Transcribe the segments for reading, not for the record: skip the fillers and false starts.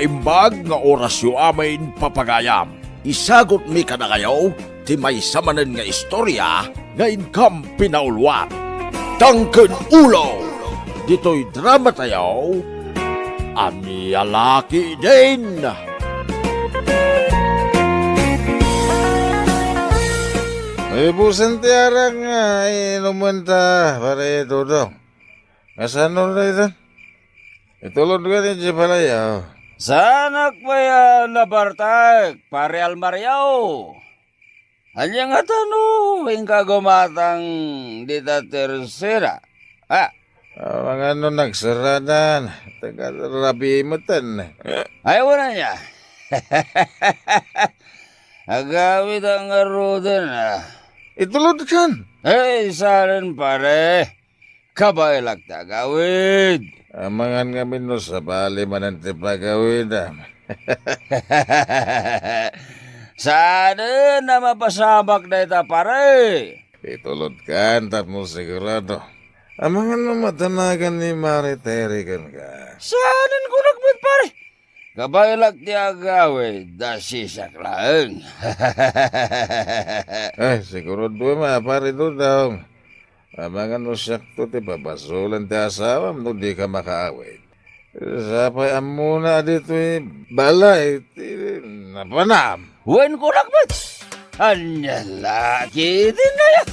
naimbag nga orasyo amin papagayam. Isagot mi ka na kayo, ti may samanan nga istorya nga inkam pinaulwat. Tangken ulo! Dito'y drama tayo, Ami Alaki din! May busan tiara nga, inuman ta, pare Dodong. Kasano na ito? Itulod ka din si Palaya. Sanak pa yan na Bartak, pare Almariao. Anyang atano, hingga gumatang dita tersera. Ha? Mga ano nagsaradan, taga-rabi matan. Ay, wala niya. Agawid ang arudan ah. Itulod kan. Eh, saan pare? Kabailak ta agawid. Amangan kami no sa bali mananti pagawin. Sana na mapasabak na ita pare. Itulod kan, tapos sigurado. Amangan no matanagan ni Mariteri kan ka. Saan ko nagbit pare? Kabailak ti agawid, dasisak lang. Siguro doon pare doon daw. Amangan no sakto ti babasulan ti asawam no di ka makaawit. Sapay amuna dito balay ti napanam. Wen ko nagbit. Anya laki din na yan.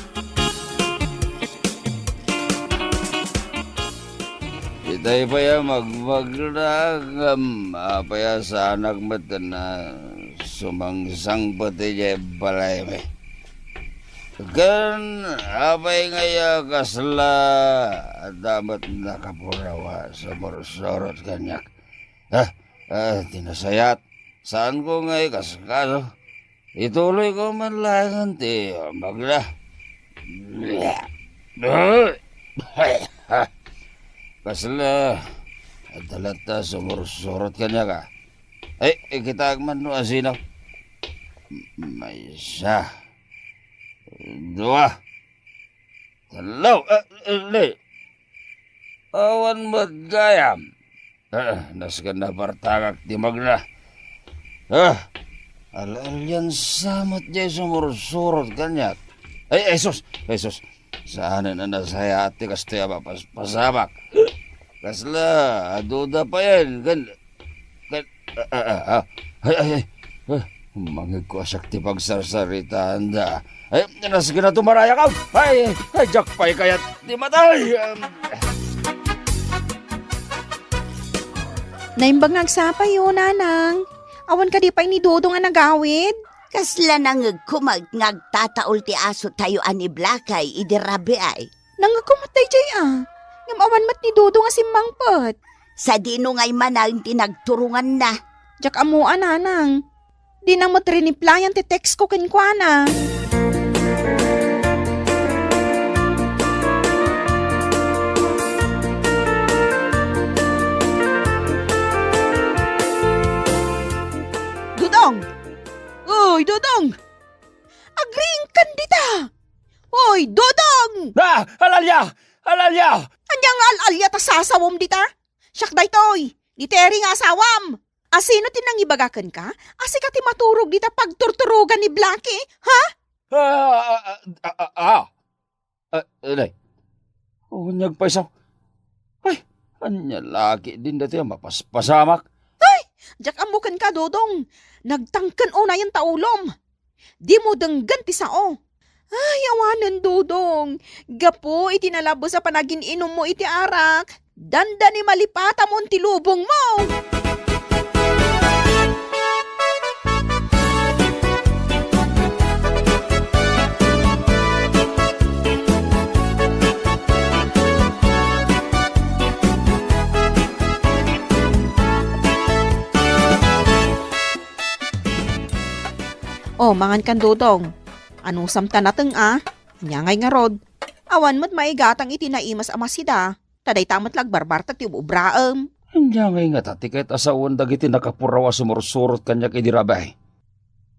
Itay pa yan magmagragam. Apaya sa anak mata na sumangsang pati niya balay me. Kan apay ngaya kasla damat nakapurawa sa morsorot kanyak. Tinasayat. Saan ko ngay kasakaso? Ituloy ko man lang ti magla. Kasla adalata sumursurot kanya ka. Kita man no asinaw. May isa. Dua. Talaw. Awan magayam. Nasgan na partagak di magna. Alyan samat jay sumursurot kanya. Sus. Saan na nasaya ati kastaya pasabak. Kasla, aduda pa yan. Mangig ko asakti pagsarsarita anda. Nasige na tumaraya ka. Jakpay kaya't di matay. Naimbang nagsapay yun, nanang. Awan ka di pa ni Dodong ang nagawid. Kasla nangag kumag ngagtataol ti aso tayo ani Blakay, idirabi ay. Nangakumatay jay Ngam awan mat ni Dodong nga simmangpot. Sa dino ngay manang tinagturungan na. Jak amuan, nanang. Di na mo triniplayan ti text ko kinkwana. Dodong! Uy, Dodong! Agring kandita! Uy, Dodong! Alalya! Anyang al-alya ta sasawom dita? Siyak daytoy, di teri nga asawam. Asino tinang ibagakan ka? Asi ka ti maturog dita pagturturugan ni Blackie, ha? Alay. Unyag pa isaw. Ay, anya laki din dati mapaspasamak. Jak amukan ka, Dodong. Nagtangkan o na yung taulom. Di mo denggan ti sao. Ay, awanan, Dodong. Gapo, itinalabo sa panagin inom mo iti arak. Danda ni malipata mo ti lubong mo. Oh, mangan kan Dodong. Anong samta nateng Nyangay nga rod. Awan mo't maigatang itinaimas amasida. Taday tamat lagbarbar ta ti ubraem. Nyangay nga tatiket asawan dagiti nakapurawa sumursurot kanya kay dirabay.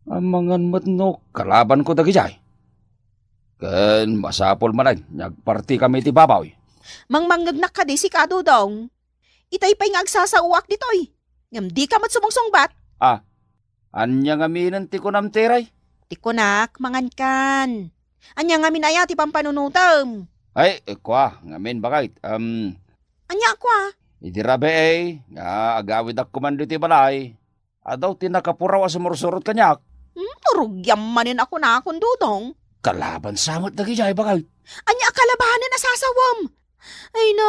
Amangan mo't no, kalaban ko dagijay. Ken masapol manay, nyagparti kami ti babaw. Mangmangagnak ka di si ka Dodong. Itay pa'y nga agsasauwak ditoy. Ngam di ka matsumungsungbat. Anya nga minan ti kunam teray. Ti kunak, mangan kan. Anya nga minaya ti pampanunutam. Ay, kwa, ngamin bakit? Anya ako Idi rabe nga agawid ak kumando ti balay. Adaw ti nakapuraw a sumursurot kanyak. Turugyam manin ako na akong dudong. Kalaban samot na gijay bakit? Anya kalabanan na sasawam. Ay na,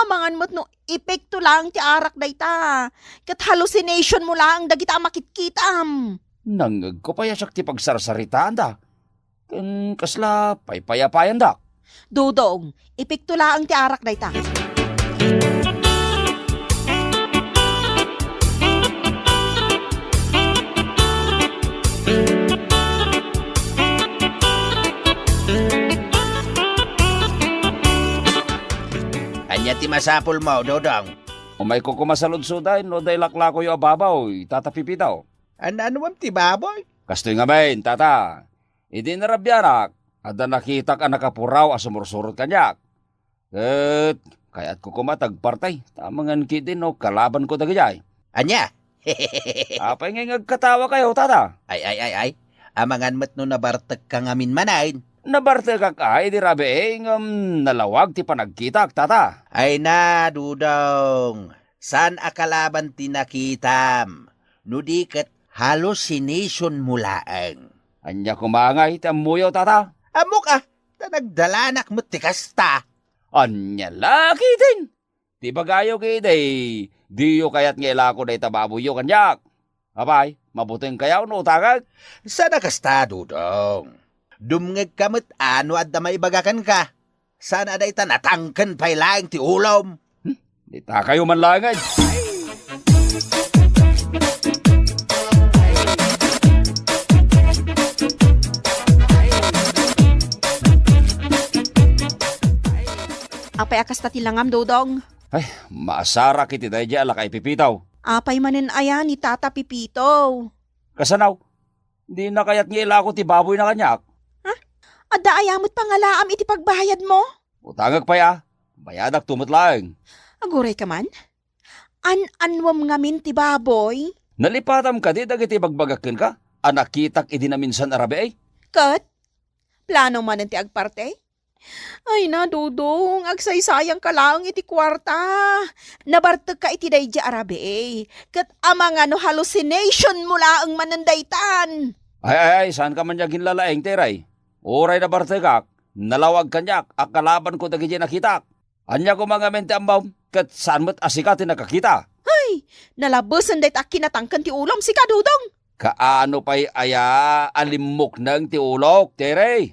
amangan mo't no, epekto lang ti arak dayta. Kat hallucination mo lang dagita makitkitam. Nangag ko pa yasak ti pagsarsaritaan da. Kasla paypayapayan da. Dudong, epekto lang ti arak dayta. Anya ti masapul mo, Dodong. Umay ko kumasaludsuday no day laklako yung ababaw, itatapipitaw. Ano mam ti baboy? Kastoy nga main, tata. Idi narabyanak, ada nakita ka nakapuraw a sumursurot kanyak. Kaya't ko kumatagpartay, tamangan kitin no kalaban ko dagijay. Anya? Apay nga ngagkatawa kayo, tata. Ay. Amangan mat no nabartag ka ngamin manain. Nabarte ka kay di rabe nalawag ti panagkitak, tata. Ay na, Dudong. San akalaban ti nakitam? Nudiket hallucination mulaang. Anya kumangay, tamuyo, tata. Amok tanagdalanak mo ti kasta. Anya laki din. Di bagayo kiday, diyo kayat ngela ko day tababuyo kanyak. Abay, mabuting kayaw no utagag. Sana kasta, Dudong. Dumngeg kamot ano at damay bagakan ka. Sana day tanatangkan pay laing ti ulom. Di ta kayo manlangan. Apay akas ta tilangam, Dudong. Ay, maasara kiti day di alakay pipitaw. Apay manin aya ni Tata Pipito. Kasanaw, di na kayat ngela ko ti baboy na kanyak. Adda ayamot pangalaam iti pagbayad mo. Utangag pa ya, bayadak tumot lang. Aguray ka man. Anwam ngamin ti baboy. Nalipatam ka di dagiti bagbagakin ka, anakitak idi na minsan arabe ay. Kat, plano man ti agparte. Ay na, Dudong, agsaysayang ka lang iti kwarta. Nabartag ka iti dayja arabe. Kat amang hallucination mo laang manandaytan. Ay, saan ka man yagin lalaeng teray? Oray na bartegak, nalawag kanyak, akalaban ko dagiti nakitak. Anya ko mga mente ambaw, kat saan mo't asikati nakakita. Ay, nalabusan dayt akinatangkan ti ulom si Kadudong. Kaano pa'y aya alimok ng ti ulok, teray?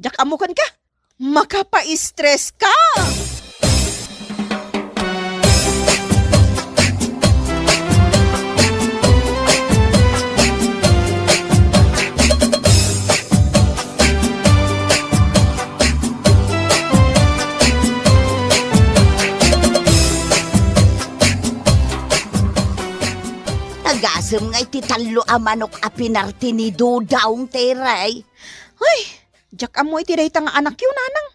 Jak amukan ka. Makapa-stress ka. Nagasam nga iti talo a manok a pinarti ni Dudong teray. Ay, jak amoy ti dayta nga anak yun, nanang.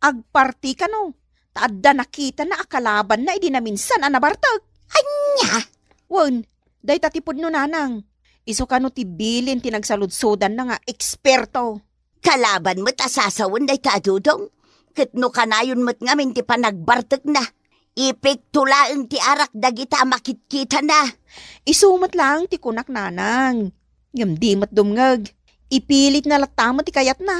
Agparti ka no. Taadda nakita na akalaban na idi na minsan anabartag. Anya? Wan, dayta tipod no, nanang. Iso ka no ti bilin tinagsaludsodan na nga eksperto. Kalaban mo't asasawan day ta, Dudong. Kitno kanayon mo't ngamin ti panagbartag na. Epekto laeng ti arak dagita makitkita na. Isumat lang ti kunak, nanang. Ngam di mat dumngag. Ipilit na latamot ti kayat na.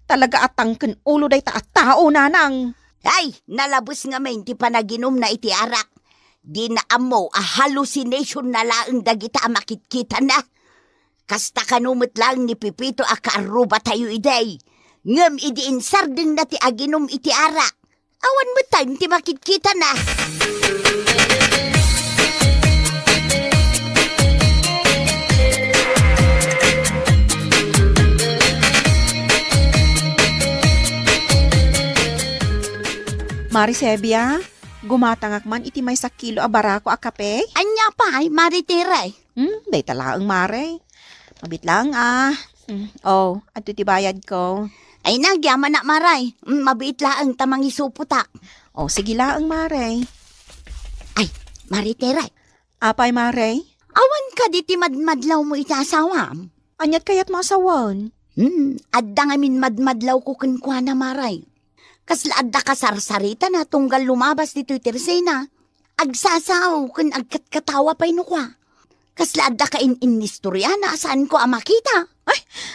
Talaga atangken ulo day ta at tao, nanang. Ay, nalabos nga main ti panaginom na iti arak. Di na amo a hallucination na laeng dagita makitkita na. Kasta kanumot lang ni Pipito a kaaruba tayo iday. Ngam idi insardeng na ti aginom iti arak. Awan mo time ti makitkita na. Marisebia, gumatangak man iti may sakilo a barako a kape. Anya pa ay maritiray. Day talaang mare. Mabit lang Oh, ato ti bayad ko. Ay nagyaman na maray. Mabiit laang tamang isuputak. Oh, sige laang mare. Maritiray. Apay, Mare? Awan ka di ti madmadlaw mo iti asawam. Anyat kayat masawan? Adda nga min madmadlaw ko kenkwa na maray. Kasla adda ka sarsarita na tunggal lumabas dito itirsena. Agsasaw ken agkatkatawa pa'y nukwa. Kasla adda ka inistorya na saan ko amakita.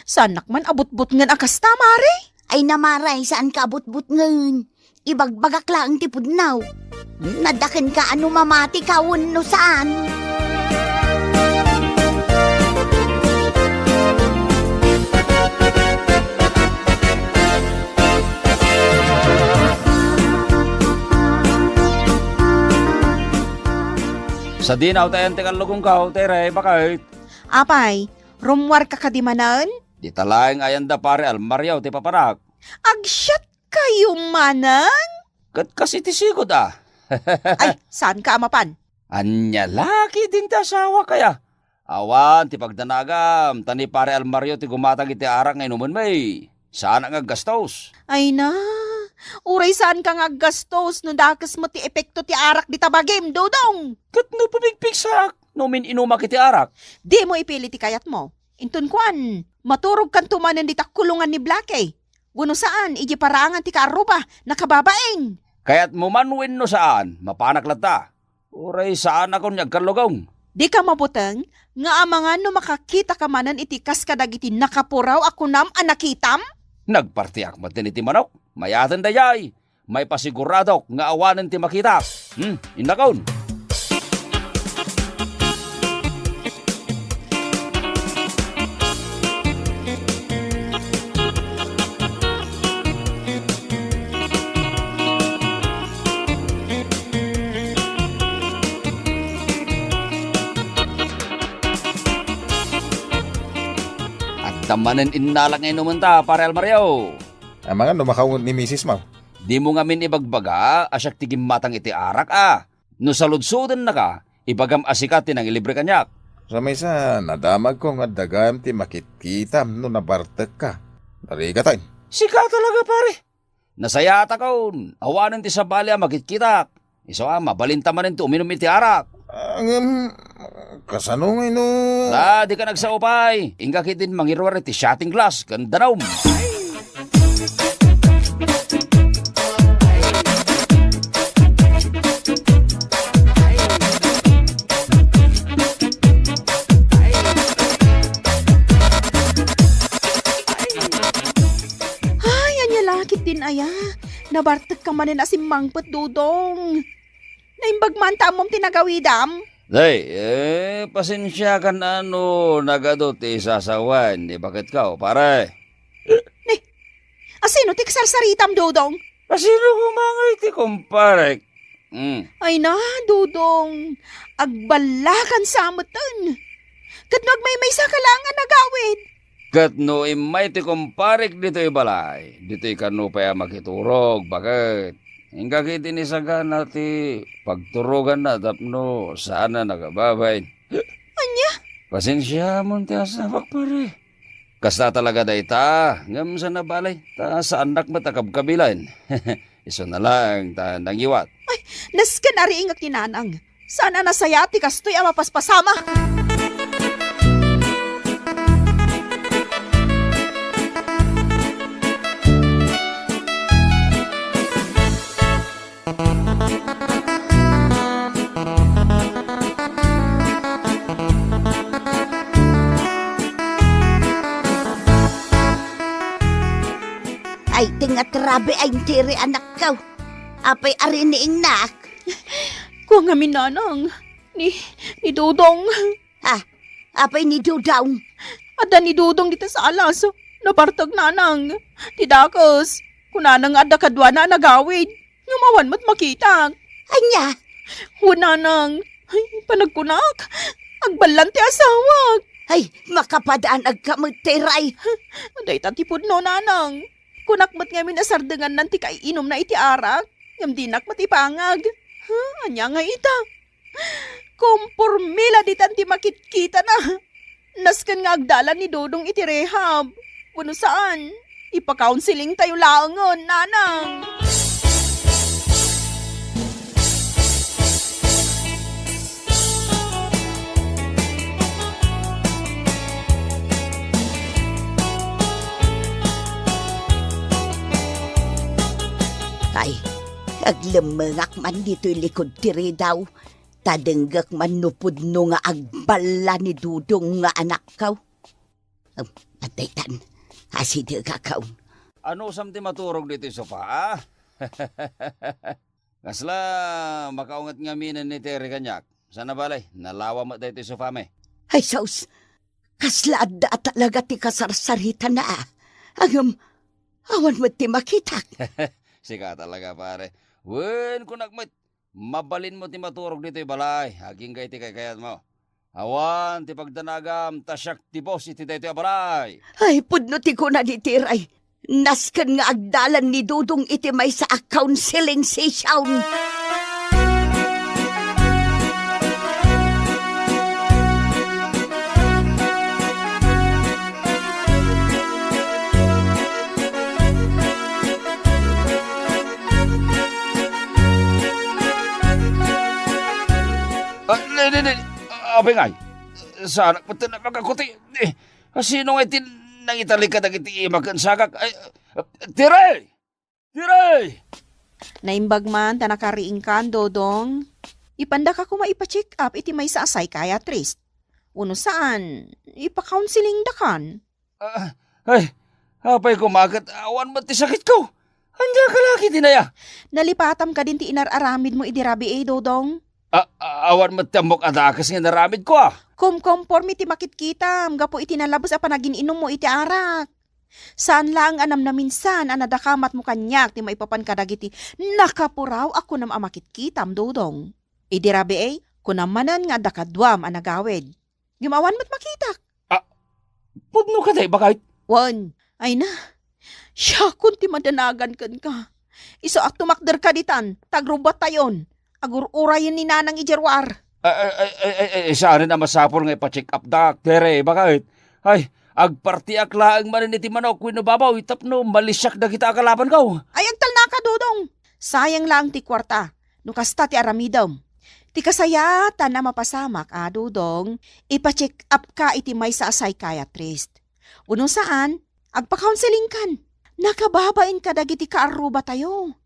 Sanak man abot-bot ngan akasta, Mare? Ay namaray saan ka abot-but ngan. Ibagbagak lang ti pudnaw. Nadakan ka ano mamati kawon no saan. Sa dinaw tayo ang tikalugong ka, tere, bakit? Apay, rumwar ka kadimanan? Di talayang ayanda pare almaryaw ti paparak. Agsyat kayo manan? Kat kasi ti sigod ah. Ay, saan ka amapan? Anya laki din ti asawa kaya. Awan ti pagdanagam, tani pare almaryo ti gumatag iti arak nga inuman may. Saan ang aggastos? Ay na, uray saan ka nga gastos no dakas mo ti epekto ti arak di tabagim, Dodong? Kat no pabigpigsak, no min inumak iti arak. Di mo ipili ti kayat mo. Intun kuan, maturog kan tumanan di takulungan ni Blake. Guno saan, iji parangan ti karuba, nakababaeng. Kaya't mumanwin no saan, mapanak lata. Uray saan ako niyagkalugong. Di ka mabuteng, nga amangan no makakita ka manan itikas kadag iti nakapuraw ako nam anakitam? Nagpartiak man iti manok, mayatan dayay. May pasiguradok nga awanan ti makita. Inakaon. Tamanan inalang ngayon umanta, pare Almario. Amangan no makawon ni Mrs. Mau. Di mo nga min ibagbaga, asyak tigim matang iti arak ah. No saludsudan na ka, ibagam asikat tinang ilibre kanyak. Sa may sa nadamag ko nga dagam ti makitkitam no nabartek ka. Nariga tayo. Sika talaga pare. Nasayata kaon, awanan ti sabali makitkitak. Iso mabalintaman ti uminom iti arak. Kasanungay no. Di ka nagsaupay. Inga kitin mangirwar iti shotting glass, gandanaw. Ay, anya lakit din aya. Nabartek ka manin asim mangpet, Dodong. Naimbagman tamom tinagawidam. Pasensya kan nagadot isasawan. Di bakit ka, pare? Asino ti kasarsaritam, Dodong? Asino kumangay ti kumpare? Ay na, Dodong. Agbalakan sa amatan. Kat nagmay sa kalangan nagawid. Kat no imay ti kumpare dito ibalay. Dito ikano pa makiturog. Bakit? Hingga kiti ni sagana ti pagturugan na tapno saan na nagababay. Anya? Pasensya mo ti asawak pare. Kasta talaga day ta, ngam sa nabalay, ta sa anak matakabkabilan. Iso na lang, ta nangiwat. Ay, naskan ari ingak tinanang. Sana nasaya ti kastoy ang mapaspasama. Ay tingat rabi ay tiri anak kaw. Apay ari ni ingnak. Kung nga minanang, ni Dodong. Apay ni Dudong. Ada ni Dodong dito sa alas. Nabartag nanang. Tidakos. Kunanang ada kadwa na nagawid. Ngumawan mo't makita. Anya? Hunanang. Ay, panagkunak. Agbalan ti asawag. Ay, makapadaan agkamagtiray. Aday tatipod no, nanang. Kunakmat nga minasardengan nan ti kaiinom na iti arak. Ngam dinak matipangag. Anya nga ita. Kumpurmila di tanti makitkita na. Naskan nga agdalan ni Dodong iti rehab. Kuno saan? Ipa-counseling tayo laangon, nanang. Ay, aglamangak man dito'y likod tiri daw. Tadenggak man nupudno nga agbala ni Dudong nga anak kaw. Ataytan, aside ka kaw. Ano samti maturog dito yung sofa, ah? Kasla, makaungat nga minan ni Terry kanyak. Sana balay, nalawa mo dito yung sofa me. Ay, saus, kaslaad da talaga ti kasarsarita na ah. Awan mo ti makitak. Sika talaga pare. Wen ko nagmat, mabalin mo ti maturog dito yung balay. Haging kay ti kayat mo. Awan ti pagdanagam, tasyak ti boss iti dito yung balay. Ay, pudno ti ko na ditiray. Naskan nga agdalan ni Dudong iti may sa counseling session. Abay ngay, sa anak mo na makakuti. Sino nga itin nang italika na iti imagan sagak? Ay, Tiray! Tiray! Naimbag man, tanakariing kan, Dodong. Ipanda ka kuma ipa-check up iti may sa psychiatrist. Uno saan? Ipa-counseling da kan. Ay, apay kumagat, awan mo ti sakit ko. Handa ka lagi dinaya. Nalipatam ka din ti inararamid mo idirabi Dodong. Awan mo tamok adakas nga naramid ko ah. Conforme ti makitkitam, gapo iti nalabas a panagin-inom mo iti arak. Saan lang anam na minsan anadakamat mo kanyak ti maipapan kadagiti nakapuraw ako nam amakitkitam, Dodong. Idirabi kunamanan nga dakadwam anagawid. Gimawan mo't makitak. Pudno ka day, bakit? Wan, ay na. Siya kun ti madanagan kan ka. Iso at tumakder ka ditan, tagrubat tayon. Agur-urayan ni nanang ijerwar. Saan na masapol nga ipa-check up dak, Tere, bakit? Ay, agparti aklaang manin iti manok, babaw, itapno, malisyak na kita akalaban ko. Ay, agtal na ka, Dodong. Sayang lang ti kwarta, no kasta ti aramidom. Ti kasayatan na mapasamak, Dodong, ipa-check up ka iti may sa psychiatrist. Uno saan, agpa-counseling kan. Nakababain ka dagiti kaaruba tayo.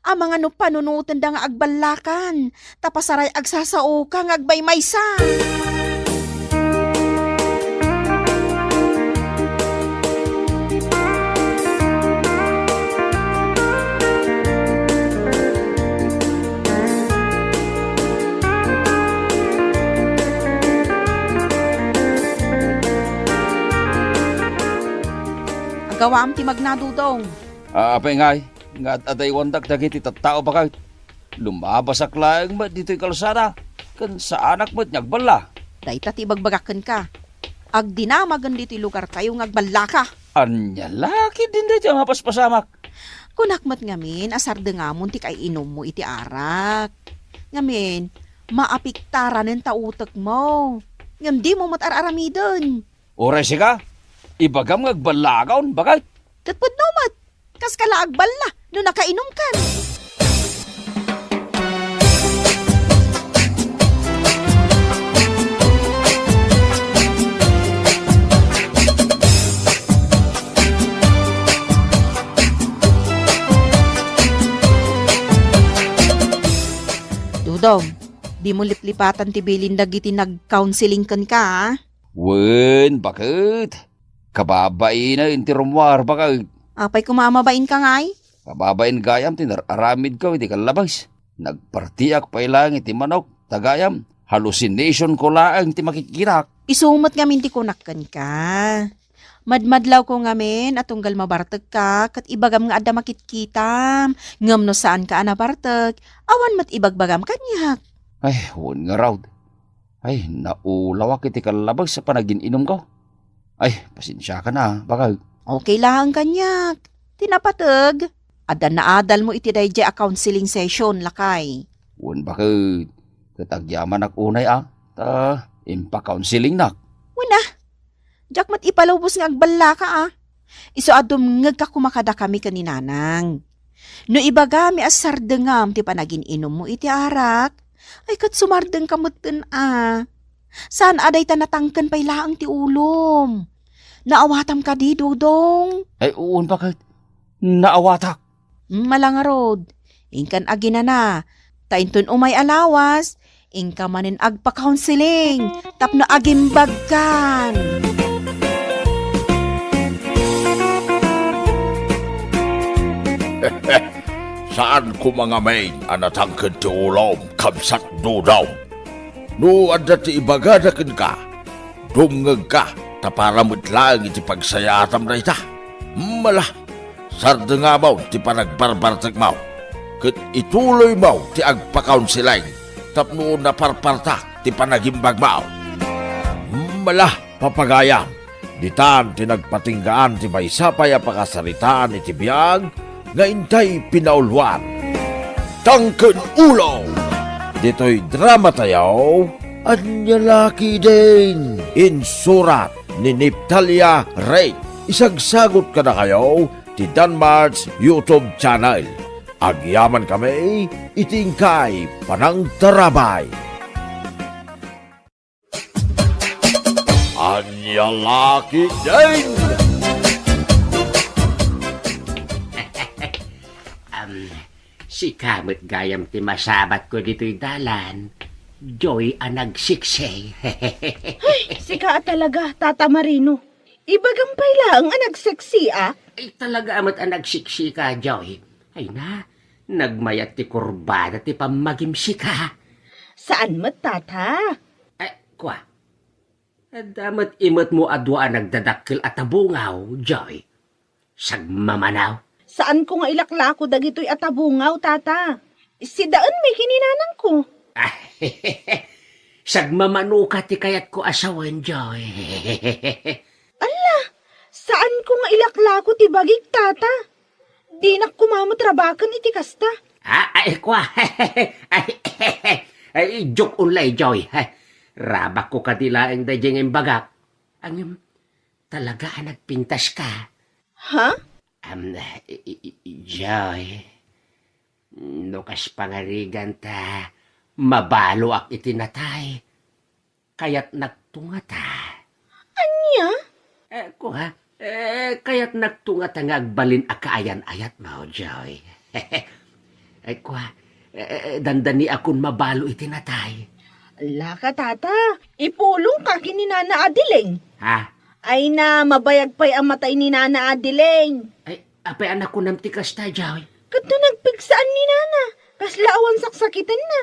Ang mga panunutan da nga agbalakan, tapasaray agsasao ka nga agbaymaysa. Agawaam ti magnadudong. Apay ngay, nga aday wandak dagiti tattao bakit? Lumabas aklaang mo dito'y kalsada, kan sa anak mo't nyagbala. Dahita ti bagbagakan ka. Agdinamagan dito'y lugar tayo nga agbala ka. Anya laki din dito ang hapaspasamak. Kunakmat ngamin, asar da nga mo ti kay inom mo iti arak. Ngamin, maapiktaran ng tautak mo. Ngam di mo matar-aramidon. Oray ka, ibagam nga agbalagaon, bakit? Katpud nomat, kas kala agbala, no nakainom kan. Dudong, di mo liplipatan ti bilin dagiti nag-counseling kan ka, ha? Wen, bakit? Kababain na inti rumwar, bakit? Apay kumamabain ka ngay? Kababain gayam, tinararamid ko, hindi kalabas. Nagpartiak pa ilang iti manok, tagayam. Hallucination ko lang ti makikirak. Isumot ngamin ti kunakkan ka. Madmadlaw ko ngamin at tunggal mabartag ka, kat ibagam nga adda makitkitam. Ngam no saan ka anabartag, awan mat ibagbagam kanyak. Ay, huwag nga raw. Ay, naulawak iti kalabag sa panagin-inom ko. Ay, pasensya ka na, bakal. Okay lang kanyak. Tinapatag. Adda na adal mo iti dayjay a counseling session, lakay. Huwag bakit. Katagyaman ak unay impa-counseling nak. Wala. Diyak mat ipalubos nga agbala ka Iso adum ngag ka kumakada kami kaninanang. No ibagami as sardengam ti panagin-inom mo iti arak. Ay kat sumardeng kamutin Saan aday tanatangken pay laang ti ulom. Naawatam ka di, Dudong. Ay, uun bakit? Naawatak. Malangarod. Ingkan agina na. Taintun umay alawas. Ingka manin agpa-counseling. Tapno agimbagkan. Saan ko mga main anatangkad ti ulom kamsat dudaw. No adda ti ibagadakin ka, dumngag ka, taparamot lang iti pagsayatam na ita. Mala, sarda nga maw ti panagbarbartag maw. Kat ituloy maw ti agpa-counseling, tapno na parparta ti panagimbag maw. Mala, papagayam, ditan ti nagpatinggaan ti maysapay a pakasaritaan iti biyag, nga intay pinaulwan. Tangken ulo! Dito'y drama tayaw, at nyalaki din. Insurat ni Niptalia Ray. Isagsagot ka na kayo ti Danmar's YouTube channel. Agyaman kami, itingkay panang tarabay. Anyalaki din! Si kamot gayam ti masabat ko dito'y dalan. Joy ang nagsiksay. Si ka talaga, Tata Marino. Ibagampay lang ang nagseksi Ay talaga amat ang nagsiksi ka, Joy. Ay na, nagmayat ti kurbada ti pamagimsi ka. Saan mo, Tata? Kwa, damat imot mo adwa ang nagdadakkel at abungaw, Joy. Sagmamanaw. Saan ko nga ilaklako dagito'y atabungaw, Tata? Si Daan may kininanang ko. Sagmamano ka ti kayat ko asawan, Joy. Saan ko nga ilaklako ti bagig, Tata? Di na kumamotrabakan iti kasta. Kwa. Joke unlay, Joy. Rabak ko kadilaeng dayeng imbagak. Ang talaga nagpintas ka. Ha? Joy, nukas pangarigan ta, mabalo ak itinatay, kaya't nagtungata. Anya? Kaya't nagtungata nga agbalin akaayan-ayat mo, Joy. Dandani akon mabalo itinatay. Ala ka, Tata. Ipulong ka kininana Adiling. Ay na, mabayag pa'y ang matay ni Nana Adileng. Apay anak ko nam tikas ta, Joy. Kato nagpigsaan ni Nana, kaslaawan saksakitan na.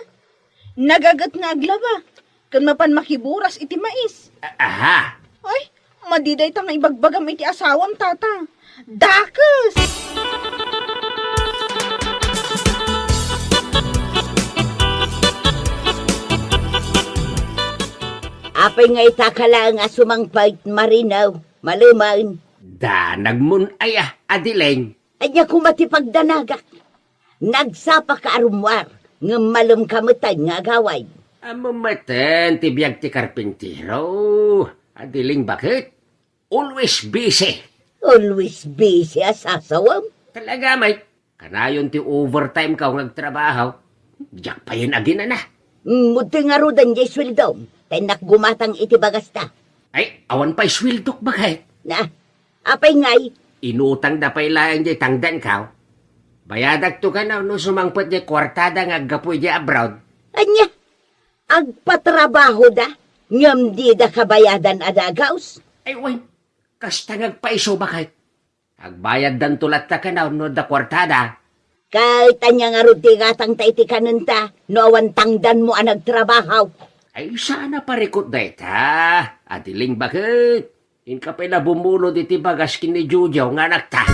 Nagagat nga aglaba, kan mapan makiburas iti mais. Ay, madiday tang ibagbagam iti asawam, Tata. Dakas! Apay nga itakala nga sumangpait marinaw, maluman. Nagmun Adileng. Anya kumatipagdanagak. Nagsapa ka arumwar, nga malum kamutan nga gaway. Amamatan, tibiyag ti karpintero. Adileng bakit? Always busy. Always busy asasawam. Talaga, Mike. Kanayon ti overtime ka ngagtrabaho. Diyak pa yun agina na. Muti nga rodan jay swildom. Tenak gumatang iti bagasta. Ay, awan pa'y swildok bakit? Na, apay ngay. Inutang na pa'y laang jay tangdan ka. Bayadag to ka na no sumangpot jay kwartada nga gapoy jay abroad. Anya, agpatrabaho da. Ngam di da kabayadan adagaws. Ay, way, kasta ngagpaiso bakit? Agbayad dan tulat ta ka na no da kwartada. Kahit anya nga rodi gatang taiti kanunta, no awan tangdan mo ang nagtrabaho. Ay, sana parikot da ita. Adiling bakit? Inka pa'y na bumulo diti bagas kini Jujaw nga nakta.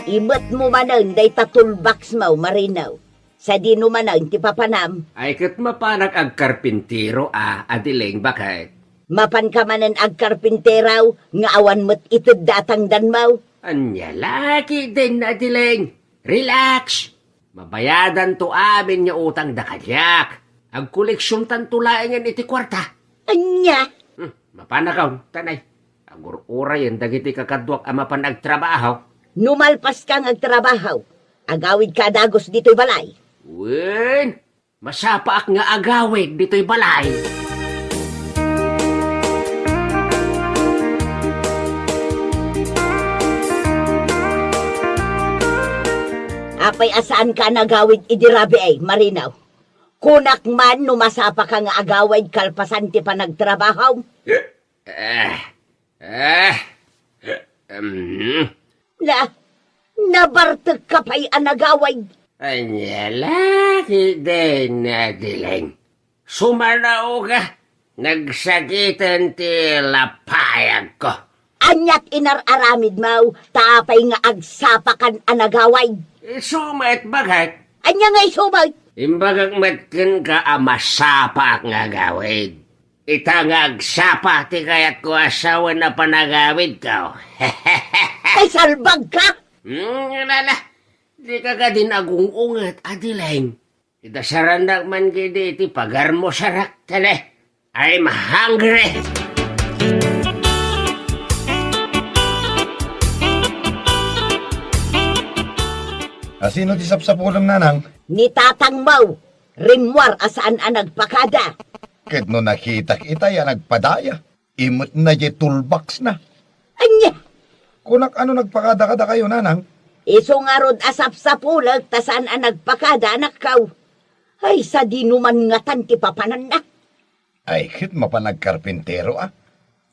Imat mo manan day tatulbaks mo marinaw. Sa di no manan ti papanam. Ay, kat mapanak ag karpintero Adiling bakit? Mapan ka manan ag karpinteraw, nga awan mo't itid datang danmaw. Anya, laki din, Adiling. Relax. Mabayadan to amin niya utang da kadyak. Ag koleksyon tantulaingan iti kwarta. Anya? Mapanakaw, tanay. Agur-ura yan, dagiti kakadwak amapan agtrabaho. Numalpas kang agtrabaho. Agawid ka dagos dito'y balay. Wen, masapa ak nga agawid dito'y balay. Apay asaan ka nagawid idirabi ay, Marinaw. Kunak man numasapa ka nga agawid kalpasan ti pa nagtrabaho. Nabartag ka pa'y anagawid. Anyalaki din na dileng. Sumanao ka. Nagsakitan ti lapayag ko. Anyat inararamid mo, tapay nga agsapakan anagawid. Sumat bagat. Anya nga'y sumay. Imbagag matkan ka amasapa nga gawid. Ita nga agsapa ti kayat ko asawa na panagawid ka. Ay salbag ka. Lala, di ka ka din agungungat, adileng. Itasaran na man gidi iti pagar mo sarak tale. I'm hungry. Sino ti sapsapulang nanang? Ni tatang mau, rimwar asaan ang nagpakada. Ket no nakita kita ya nagpadaya. Imot na je toolbox na. Anya, Kunak ano nagpakada-kada kayo nanang? iso nga rod asap sa pulag, tasaan ang nagpakada anak kaw. Ay, sa dinuman nga tanti papanan na. Ay kit mapanagkarpintero ah.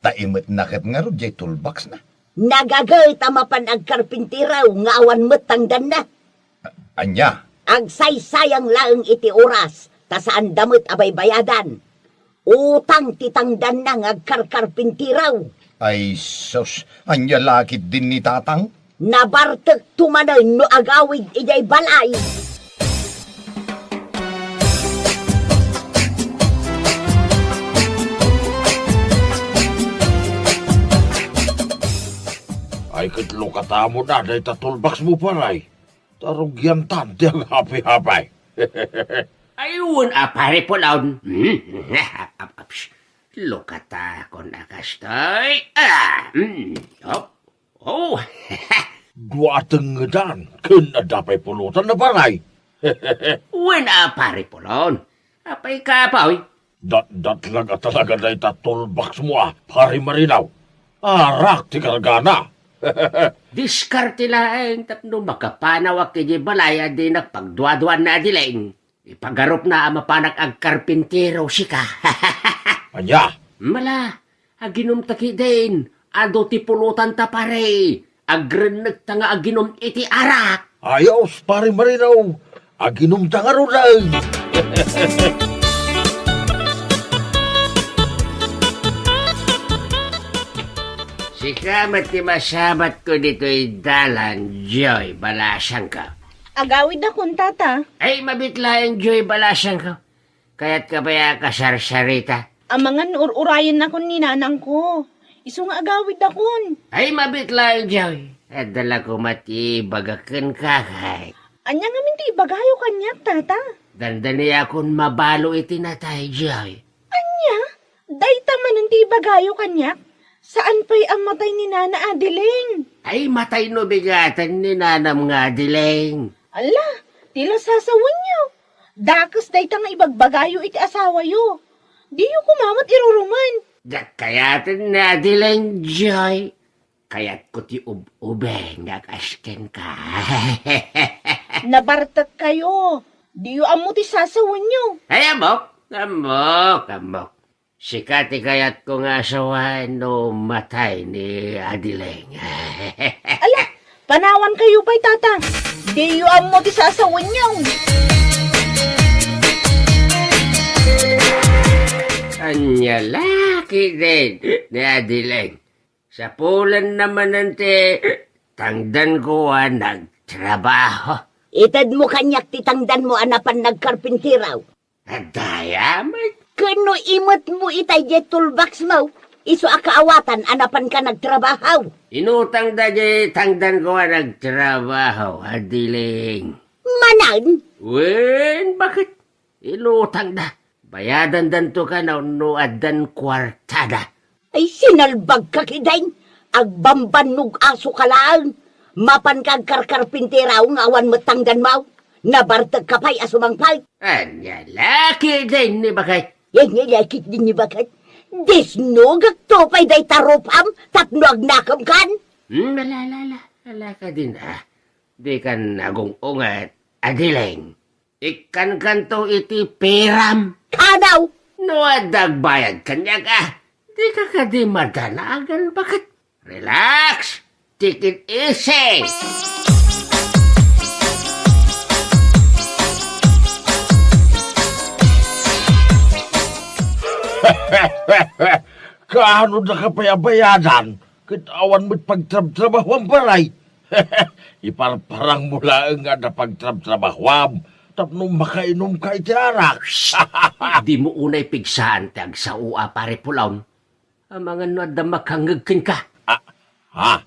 Taimot na ket nga ro je toolbox na. Nagagay tamapan ang karpintiraw, nga awan metangdan na. Anya, Agsaysayang laeng iti oras, tasaan damit abay bayadan. Utang titangdan na ngagkarkarpintiraw. ay sus, anya lakit din ni tatang? Nabartek tumanay no agawid ijay balay. Ay kitlo katamo na, day tatulbaks mo paray. Tarong yantan, di ang happy-happy. Ayun, pare po laon. Lukata ko na kastoy. Oh. Duateng ngedan, kinadapay pulutan na paray. Wen pare po laon. Apay ka pa, oy. Dat lang at talaga day tatulbaks mo pare Marinaw. Arak ti kargana. Diskarte laeng tapno makapanawak kiji balaya di nagpagduaduan na dileng. Ipagarup na mapanak ag karpintero sika. Anya, Mala, aginom taki din. Ado ti pulutan ta pare. Agrenag ta nga aginom iti arak. ayos pare Marinaw. Aginom tangaro lang. Sika mati masabat ko dito'y dalan, Joy Balasang ka. Agawid akong tata. Ay, mabitla yung Joy Balasang ka. Kaya't ka ba kasarsarita? Ang mga urayan akong ninanang ko. Iso nga agawid akon. Ay, mabitla yung Joy. At dala ko mati bagakan kakay. Anya nga minti bagayo kanyak, tata. Dandani akong mabalo itinatay, Joy. Anya? Dayta man ang ti bagayo kanyak. Saan pa'y ang matay ni Nana Adiling? Ay, matay no bigatan ni nanam nga dileng. Ala, tila sasawan niyo. Dakas dayta nga ibagbagayo iti asawa yo. Di yo kumamat iruruman. Kayatan na dileng, Joy. Kaya't ko ti ub-ube nga kasken ka. Nabartak kayo. Di yo amo ti sasawan niyo. Ay, amok. Sikati kayat ko nga asawan no matay ni Adileng. Ala, panawan kayo pa'y tata. Di yo amo ti sasawan niyo. Anya laki din ni Adileng. Sa pulan naman nante, tangdan ko nagtrabaho. Itad mo kanyak titangdan mo anapan nagkarpintiraw. Adayaman. Kano imot mo itay je toolbox mo? Iso akaawatan anapan ka nagtrabaho. Inutang da di tangdan ko nagtrabaho, Adileng. Manan? Wen, bakit? Inutang da. Bayadan danto ka na unuadan kwartada. Ay sinalbag ka kidain. Agbambanog aso ka lang. Mapan kag karkarpintiraw nga awan matangdan mo. Nabartag ka pa'y asumangpay. Anya laki din ni bakit? Yan nilakit din ni bakat. Desnogak to pa'y day taropam tapno agnakam kan. Malala ka din Di kan nagungungat, Adileng. Ikan kanto iti peram. Kadaw! No dagbayad kanya ka. Di ka ka di madanagan. Bakit? Relax. Take it easy. Kaano na kapayabayadan? Kitawan mo't pagtrabaho ang baray. Iparparang mula nga na pagtrabaho. Tapno makainom ka iti arak. Di mo unay pigsaan tag sa ua pare pulaw. Ang mga nada makangagkin ka. Ha?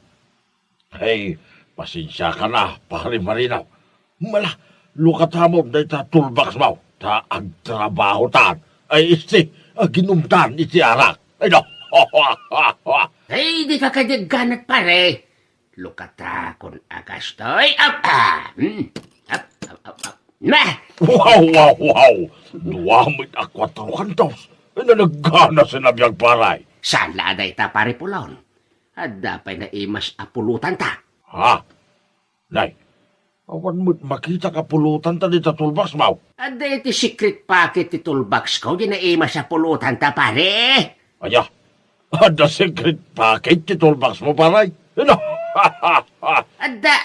Hey, pasensya ka na, pare Marinaw. Mala, lukat hamon na ita toolbox mo. Ta agtrabaho tan. Ay iti, ginumtan iti arak. Ay no. Ay, di ka kadyaganat pare. Lukata kun akas to'y up. Nah! Wow! Duwamit ako at kantos. Na naggana sa nabiyang paray. Saan laaday ta pare pulaw? At dapay na imas apulutan ta. Ha? Nay, awan mo't makita ka pulutan ta dito toolbox mo. At iti secret pocket ti toolbox ko, di na imas apulutan ta pare. Aya, ada secret package ti toolbox mo paray. Ano? Ada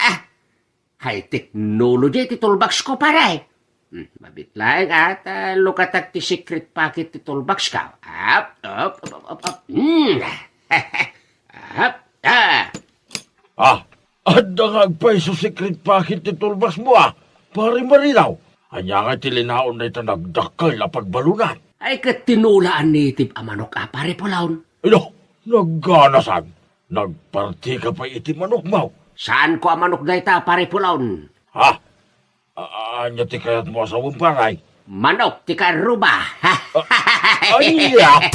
high technology ti toolbox ko pare. Mabitlaeng at lukatak ti secret pocket ti toolbox ka. Up. Ada nga agpay sa secret package ti toolbox mo Pare Marinaw. Anya nga ti linaon na ito nagdakal na pagbalunan. Ay katinulaan native amanok pare pulaw. Ano? Nagganasan. Nagparti ka pa iti manok mo. Saan ko amanok na ita pare pulaw? Ha? Anya ti kayat mo sa paray? Manok ti karuba. Anya!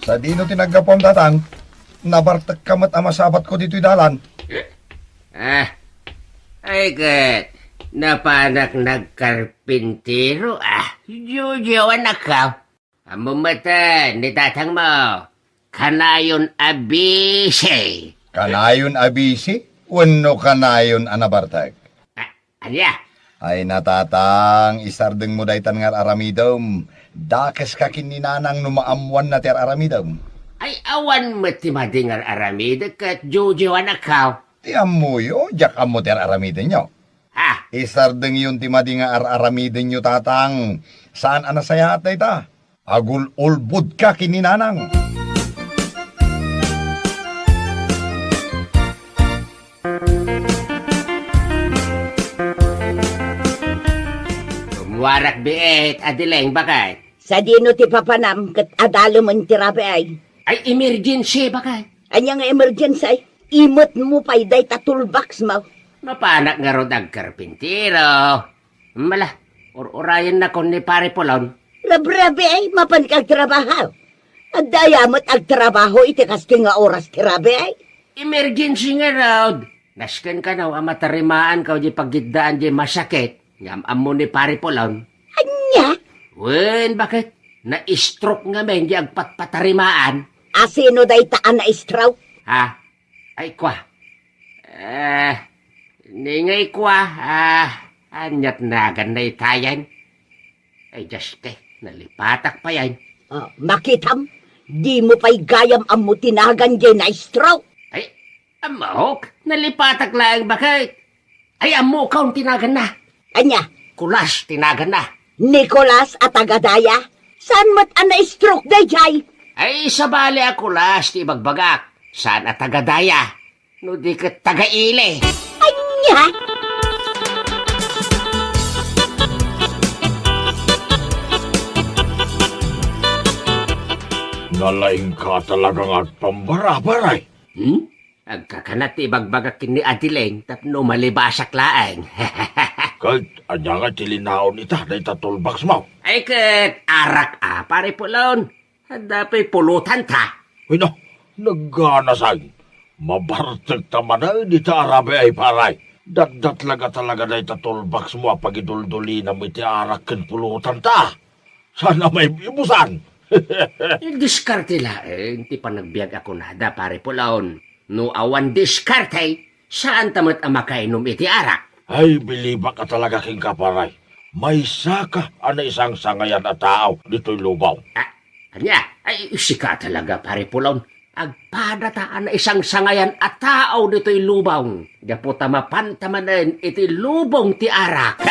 Sa dino tinagapom tatang, nabartak kamat amasabat ko dito'y dalan. Ay kat, napanak nagkarpintero Jojo anak ka. Amumata, nitatang mo. Kanayon abisi. Kanayon abisi? Wano kanayon anabartak? Anya? Ay natatang, isardeng mo daytan nga aramidom. Dakes ka kininanang numaamuan na ter aramidom. Ay awan mo ti madingar aramid kat Jojo anak ka. Ti amuyo, jak amo ter aramidin nyo. Ha? Isardeng yun ti madinga aramidin nyo tatang. Saan anasaya at ta? Agul ulbud ka kininanang. Warak biet, Adileng, bakit? Sa dino ti papanam, kat adalo man ti rabi ay. Ay, emergency, bakit? Anya nga emergency, imot mo pa'y day ta toolbox mo. Mapanak nga rod ang karpintero. Mala, orayan na kon ni pare Polon. Rabrabi ay, mapan kag trabaho. At dayamot ag trabaho, iti kaski nga oras ti rabi ay. Emergency nga rod. Nasken ka na, amatarimaan ka o di paggidaan di masakit. Ngam amo ni pare Polon. Anya? Wen, bakit? Na-stroke nga men, di agpatpatarimaan. Asino day taan na stroke? Ha? Ay, kwa. Ningay kwa. Anyat nagan na itayan. Ay, just nalipatak pa yan. Makitam, di mo pa'y gayam amo tinagan di na stroke. Ay, amok, nalipatak lang, bakit? Ay, amo kaun tinagan na. Anya? Kulas, tinagan na. Nicolas at Agadaya? Saan mat na stroke day jay? Ay, sa bali ako kulas, ti bagbagak. Saan at tagadaya? No di ka tagaile. Anya? Nalaing ka talagang agpambara-baray. Agkakanat ti bagbagak ni Adileng, tapno malibasak laang. Kahit anya nga tilinaon ita na itatulbox mo. Ay, kat arak pare Polon. Hadapay pulutan ta. Uy no, nagganasan. Mabartag taman na di ta arabe ay paray. Datdat laga talaga na itatulbox mo pag idulduli na may tiarak ken pulutan ta. Sana may ibusan. Diskarte laeng, ti panagbiag ako nada, pare Pulaon. No awan diskarte, saan tamat ang makainom iti arak? Ay, biliba ka talaga king kaparay. May saka ana isang sangayan na tao dito'y lubaw. Anya, ay sika talaga, pare Pulaon. Agpadataan na isang sangayan at tao dito'y lubong. Gaputa mapantamanan iti lubong ti arak.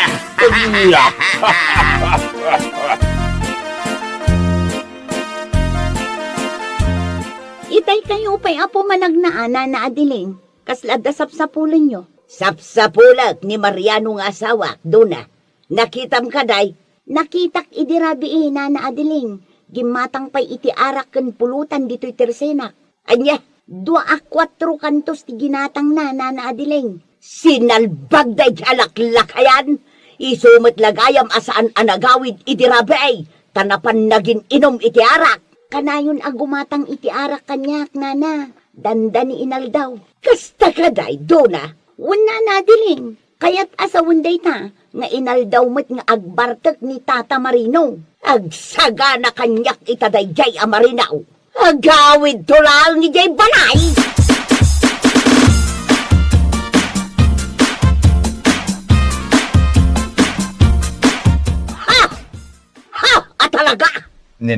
Iya. Itay kayo pa'y apo managnaana na adiling. Kaslada sapsapulan nyo. Sapsapulak ni Mariano nga asawa, Duna. Nakitam kaday. Nakitak idirabi na adiling. Gimatang pa'y iti arak ken pulutan dito'y tersenak. Anya, 2-4 kantos ti ginatang na adiling. Sinalbag day alaklakayan. Isumot lagayam asaan anagawid idirabay. Tanapan nagin inom iti arak. Kanayon agumatang iti arak kanyak nana. Dandani inal daw. Kasta kaday, Dona. Wala na diling. Kaya't asawon day ta. Nga inal daw met nga agbartek ni Tata Marino. Agsaga na kanyak itaday jay amarinaw. Agawid tulal ni jay balay. Talaga? Ne.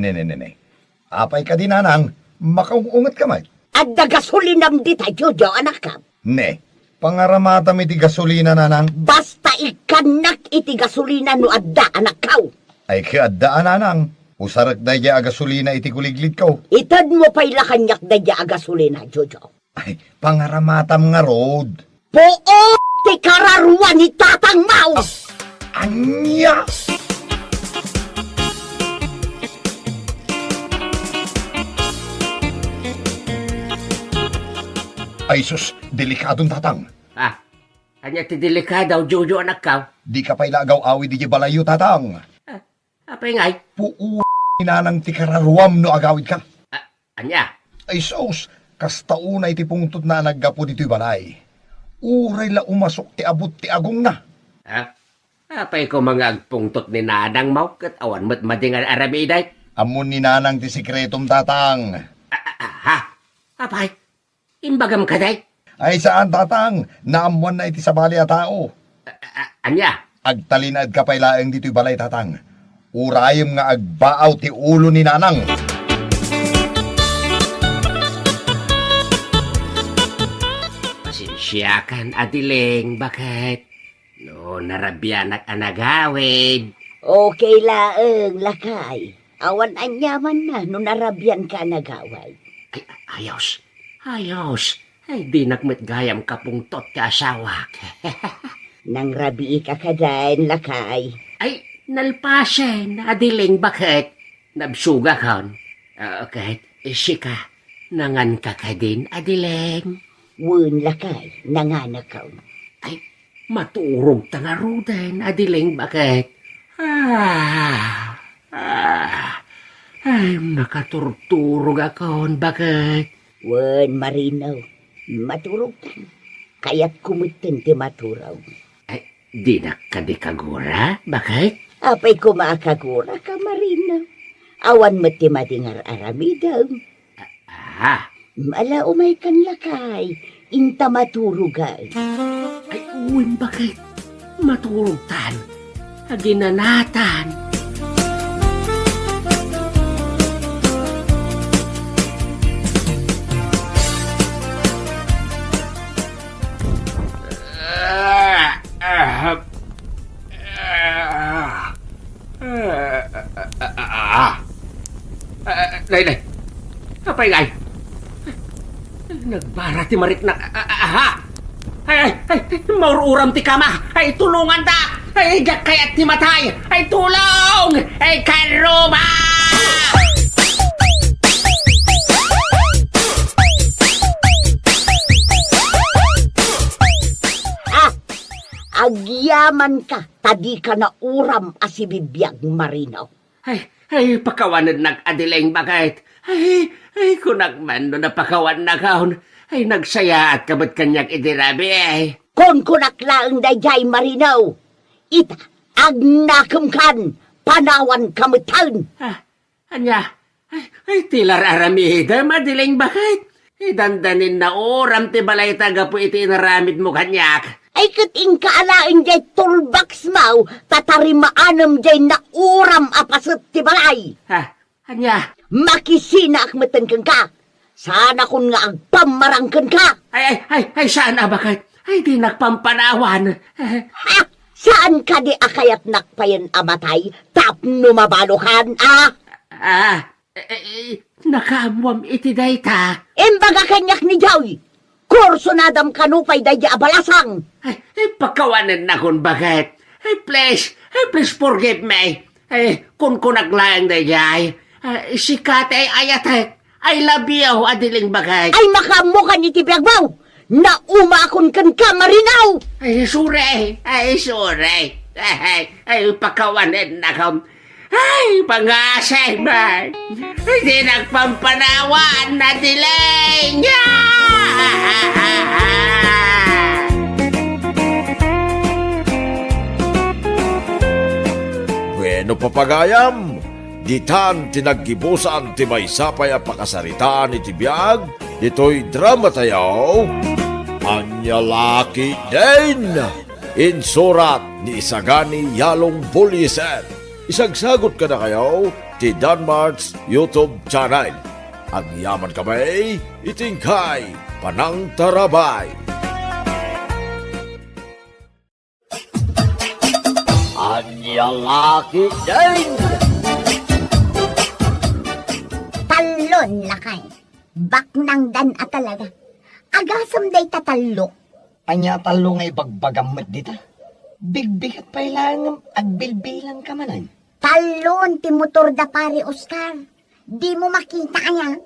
Apay ka din, nanang. Makaungat ka, may. At dagasulinam di tayo, Jojo, anak ka. Ne, pangaramata mi ti gasolina, nanang. Basta ikanak iti gasolina no adda, anak ka. Ay kaadaan, nanang. Usarak da ya gasolina iti kuliglid ko. Itad mo pa'y lakanyak da ya gasolina, Jojo. Ay, pangaramatam nga road. Poo, ti kararuan ni Tatang Mau. Anya! Ay sus, delikadong tatang. Anya ti delikadaw, Jojo, anak ka. Di ka pa'y lagaw awi di balayo tatang. Apay ngay? Puu nanang ti kararuam no agawid ka. Anya? Ay sus, kastauna iti pungtot na naggapo dito'y balay. Uray la umasok ti abot ti agong na. Apay ko mga agpungtot ni Nanang Mau, kat awan mo't madingan aramiday. Amon ni nanang ti sikretom tatang. Apay, imbagam ka day. Ay saan tatang, naamuan na iti sabali a tao. Anya? Agtalinad ka pa'y laeng dito'y balay tatang. Urayem nga agbaaw ti ulo ni nanang. Pasensyakan, adiling, bakit? No, narabyan at anagawid. Okay laeng, lakay. Awan anyaman na no narabyan ka nagaway. Ay, ayos. Ay, di nakmet gayam kapungtot ka asawak. Nang rabi ka kadain, lakay. Ay, nalpasen, adiling, bakit? Nabsuga kon. Okay, sika, nangan ka ka din, adiling. Wun, lakay, nanganak ka. Ay, maturog tangaruden, adiling, bakit? Ay, nakaturturog ako, bakit? Wen, Marino, maturog ka. Kaya't kumutin ti maturaw. Ay, di na ka di kagura, bakit? Apay kumakagura ka, Marino. Awan mo ti madingar aramidaw. Mala umay kan lakay, inta maturugay. Ay, uwin, bakit? Maturog tan. Ginanatan. Day. Apay ngay? Nagbara ti marik na... Ay, maururam ti kama. Ay, tulungan ta. Ay, kayat ti matay. Ay, tulong. Ay, karuba! Agyaman ka, tadi ka na uram asibibiyag, Marino. Ay, pakawanan nag-adiling bakit? Ay, kunakman no napakawan na kaon. Ay, nagsaya at kabat kanyak idirabi eh. Kon kunaklaan dayjay, Marino. Ita, agnakam kan, panawan kamutan. Anya, Ay, tilar aramida, madiling bakit? Dandanin na oram ti balay taga po iti inaramid mo kanyak. Ay kating kaalain jay toolbox mau, tatarimaanam jay na uram apasot ti balay. Ha, anya? Makisina akmatan kang ka. Sana kun nga agpamarangkan ka. Ay, saan bakit? Ay, di nagpampanawan. Ha? Saan ka di akayat nakpayan amatay? Tapno mabalokan, ah? Nakaamwam iti dayta. Embaga kanyak ni Joy. Kurso nadam kanupay day abalasang. Ay, pagkawanan na kung bakit. Ay, please forgive me. Ay, kung naglayang dayay. Si Kate ay ayatek. I love you, adiling bakit. Ay makamukan ni Tibiyagbaw. Naumakon kan ka marinaw. Ay, sure. Ay, pagkawanan na kung. Ay, pangasay ba? Hindi nagpampanawan na diling. Bueno papagayam, ditan tinaggibusan ti may sapay a pakasaritaan iti biyag, dito'y drama tayaw, Anya Laki din, insurat ni Isagani Yalong Buliser. Isagsagot ka na kayo ti Danmarks YouTube channel. Ang yaman kamay, itingkay, panang tarabay. Anya Laki din. Talon lakay. Baknang dan at talaga. Agasam day tatalok. Anya talo nga ibagbagamot dita. Bigbigat pa ilang agbilbilang ka manan. Talon ti motor da pare Oscar. Di mo makita niya.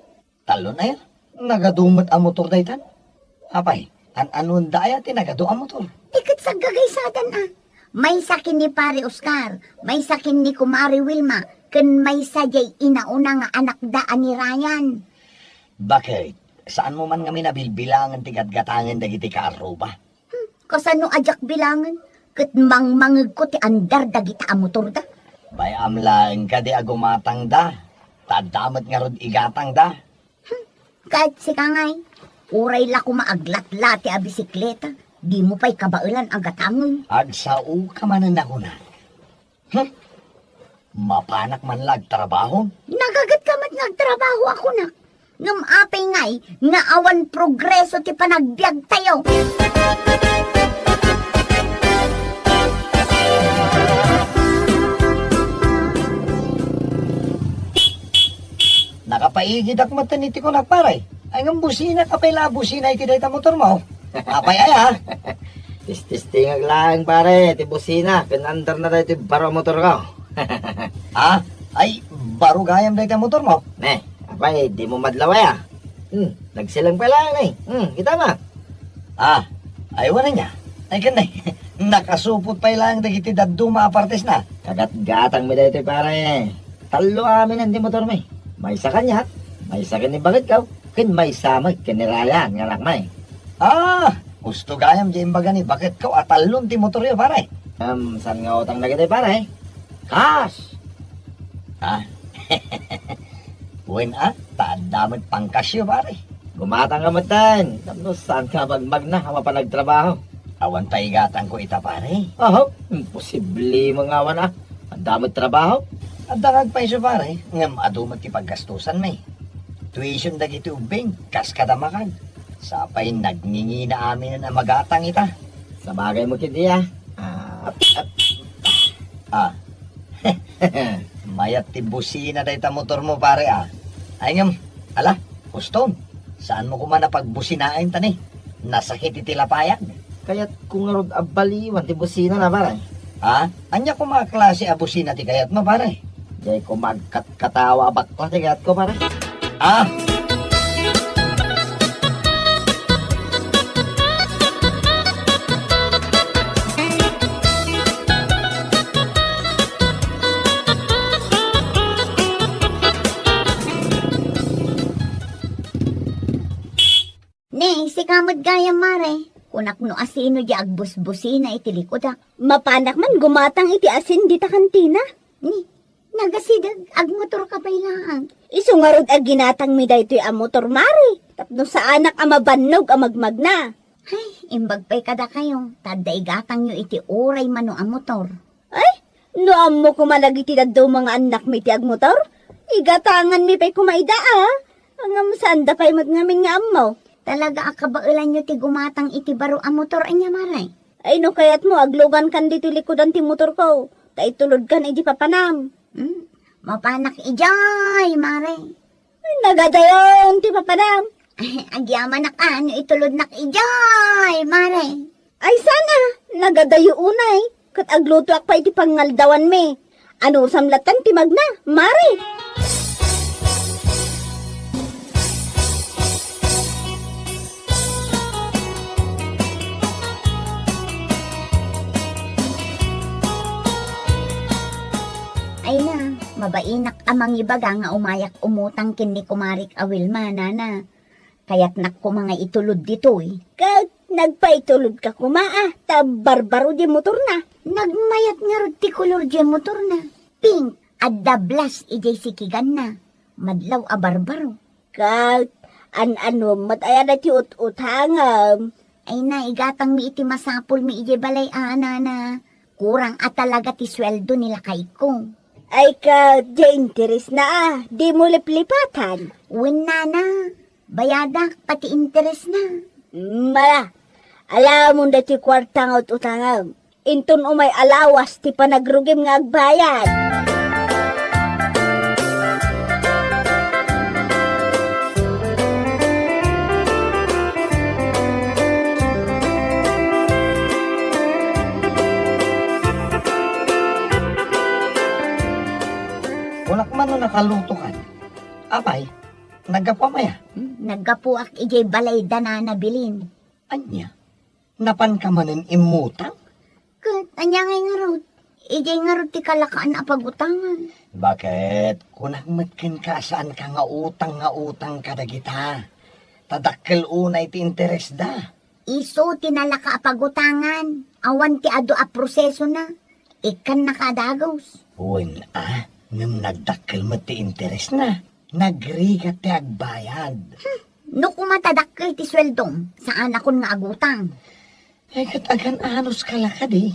Talo na yan. Nagadumot ang motor da itan. Apay, anon daya ti nagado ang motor. Tikat sa gagaysadan May sakin ni pare Oscar. May sakin ni Kumari Wilma. Ken may sajay inauna nga anak daan ni Ryan. Bakit? Saan mo man kami nabilbilangan ti gatgatangan dagiti kaaruba? Kasano ajak bilangan? Ket mangmangeg ko ti andar dagita ang motor da. Bayam lang ka di agumatang da. Tadamat nga rod igatang da. Kahit si Kangay, uray la ko maaglatla ti a bisikleta. Di mo pa'y kabailan ang gatangon. Agsao ka manan ako na. Mapanak man lag trabaho? Nagagat ka mat nagtrabaho ako na. Ngam apay ngay, nga awan progreso ti panagbiag tayo. Nakapaigid ak mataniti ko nagparay. Ay ng busina kapay la busina iti dayta motor mo. Apay ay ha. Tistingag lang pare, ti busina. Pinandar na tayo ti baro motor ko. Ha? Ay, baro gayam dayta motor mo. Ne, apay, di mo madlaway nagsilang pa lang kita ba? Ay wala niya. Ay kanay, nakasupot pa lang dagiti daduma apartes na. Kagat-gatang mi dito pare. Talo amin ang di motor may. May sa kanya, may sa kanya bakit ka? Kin may samag, kinirayan, nga rakmay. Gusto gayam di imbaga ni bakit ka atalon ti motor yo pare. Saan nga utang na kita pare? Cash! Uwin tadamit pangkasyo pare. Gumatang ka matan. Tapos saan ka magmag na, kama pa nagtrabaho? Awan taigatan ko ita pare. Imposible mga awan Ang damot trabaho. At dagag pa iso pare, ngam adumat ti paggastusan may. Tuition dagiti ubing, kas kadamakan. Sapay nagningi na amin na magatang ita. Sa bagay mo kiti Mayat ti busina dayta motor mo pare Ay ngam, Kuston, saan mo kumana pagbusinain tani? Nasakit iti lapayan. Kaya't kung nga rod abaliwan ti busina na pare. Anya ko mga klase a busina ti kayat mo pare? Di ko magkatawa bakla ti kayat ko pare. Si kamad gaya mare. Kunak no asino di agbus-busina iti likod Mapanak man gumatang iti asin di ta kantina. Ni, nagasidag agmotor ka pa ilang. Isungarod ang ginatang mi daytoy a motor mare. Tapno sa anak ang mabannog ang magmagna. Ay, imbag pa'y kada kayo. Taday gatang nyo iti oray mano ang motor. Ay, noam mo kumalagi ti daw mga anak mi ti ag motor? Igatangan mi pa'y kumaida Ang sanda pa'y ngamin nga amaw. Talaga akabailan nyo ti gumatang iti baro ang motor anya maray. Ay no kayat mo, aglugan kan dito likodan ti motor ko. Kay tulod kan iti papanam. Mapanak ijay, mare. Nagadayon ti papanam. Agyaman na ano itulod nak ijay, mare. Ay sana, nagadayo unay. Kat agluto ak pa iti pangaldawan me. Ano samlatan ti magna, mare. Ay na, mabainak amang ibaga nga umayak umutang kin ni kumarik awilma, nana. Kaya't nak ko mga itulod dito eh. Kag nagpaitulod ka kumaa, ta barbaro di motor na. Nagmayat nga rod ti kolor di motor na. Pink, adda blas ijay sikigan na. Madlaw a barbaro. Kag ano mataya na ti ut-utangam. Ay na, igatang mi iti masapol mi ijay balay nana. Kurang at talaga ti sweldo nila kay ko. Ay ka, di interes na di mo liplipatan. Win nana, bayadak pati interes na. Mala, alam mo na ti kwartang ut-utangam. Inton umay alawas ti panagrugim nga agbayad. Kulak man no nakaluto kan. Abay, nagapamaya. Naggapuak ijay balay dana na bilin. Anya, napan ka manin imutang? Kat, anya ngay nga rod. Ijay nga rod ti kalakaan na pagutangan. Bakit? Kung nagmatkin ka saan ka nga utang ka dagita. Tadakkel unay ti interes da. Iso tinalaka a pagutangan. Awan ti ado a proseso na. Ikan nakadagos. Uwin ngam nagdakkel mo ti interes na. Nagrigat ti agbayad. No kumatadakkel ti sweldom, saan akon nga agutang? Eh katagan anos kalakad eh.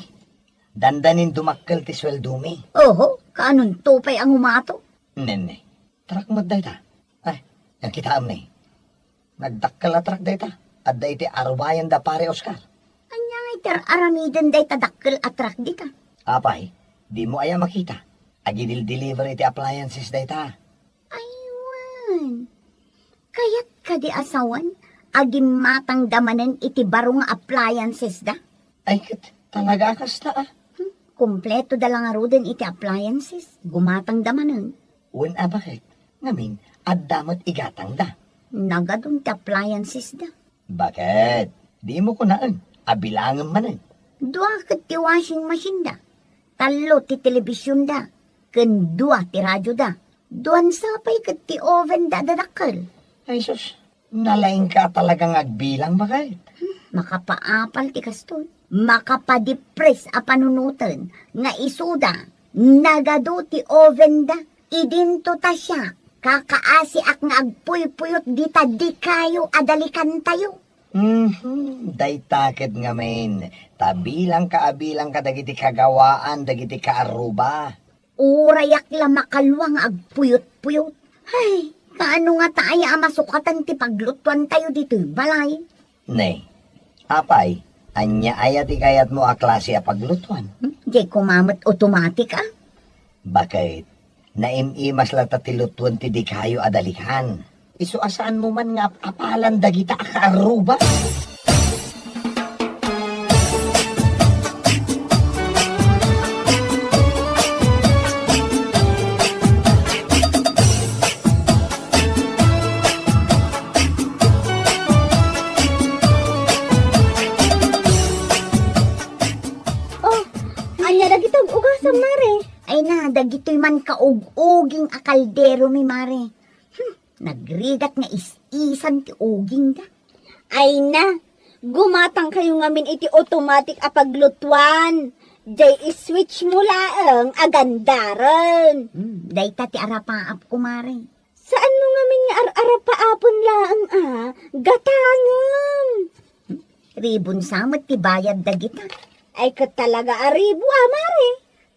Dandanin dumakkel ti sweldo mi. Oho, kaanon tupay ang umato? Nene, trak mo dayta. Ay, yang kita am ni. Nagdakkel a trak dayta. At dayti arwayan da pare Oscar. Anya nga iter aramidan day tadakkel atrak dita. Apay, di mo aya makita. Agidil delivery ti appliances dayta. Aywan. Kaya't kadi asawan, agim matang damanen iti barong appliances da. Ay, talaga akas ta Kompleto da lang aruden iti appliances, gumatang damanen. Wen bakit? Ngamin, at damot igatang da. Nagadong ti appliances da. Bakit? Di mo kunaan. Abilangan manan. Dua kat ti washing machine da. Talo ti telebisyon da. Ken dua ti radyo da. Duan sapay kat ti oven da dadakkel. Ay sus, nalaing ka talagang agbilang bakit? Makapaapal ti kaston. Makapadipres a panunutan nga isuda. Nagado ti oven da. Idinto ta siya. Kakaasi ak nga agpuy-puyot dita di kayo adalikan tayo. Day takit nga men. Tabilang ka dagiti kagawaan, dagiti kaaruba. Urayak la makalwang agpuyot-puyot. Ay, kaano nga tayo masukatan ti paglutuan tayo dito, balay? Nay, apay, anya ayat ikayat mo a klase a paglutuan. Di kumamot automatic Bakit? Naimimas lang tatilutuan ti di kayo adalikan. Iso asaan mo man nga apalan dagita a kaaruba? Dagitog ugasan mare. Ay na, dagitoy man kaug-uging a kaldero mi mare. Nagrigat nga is-isan ti uging da. Ay na, gumatang kayo ngamin iti automatic a paglutuan. Day is-switch mo laang agandaran. Day ta ti arapaap ko mare. Sa ngamin nga ar-arap paapon laang gatangam. Ribon samot ti bayad dagita. Ay kat talaga aribo mare.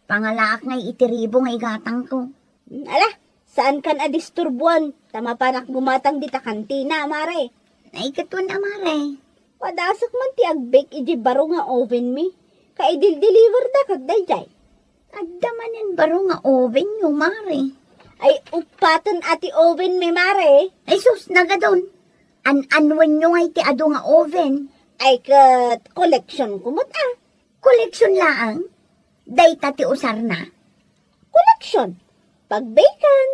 Pangalaak ngay iti ribo ngay gatang ko. Ala, saan kan adisturbuan? Tama panak gumatang dita kantina mare. Ay katun amare. Padasok man ti agbake iji baro nga oven mi. Kaidil-deliver da kagdayjay. Adda manen baro nga oven nyo mare. Ay upatan ati oven mi mare. Ay sus nagadon. An-anwan nyo ngay ti ado nga oven. Ay kat collection kumot Koleksyon laang. Dayta ti usar na. Collection. Pagbakan.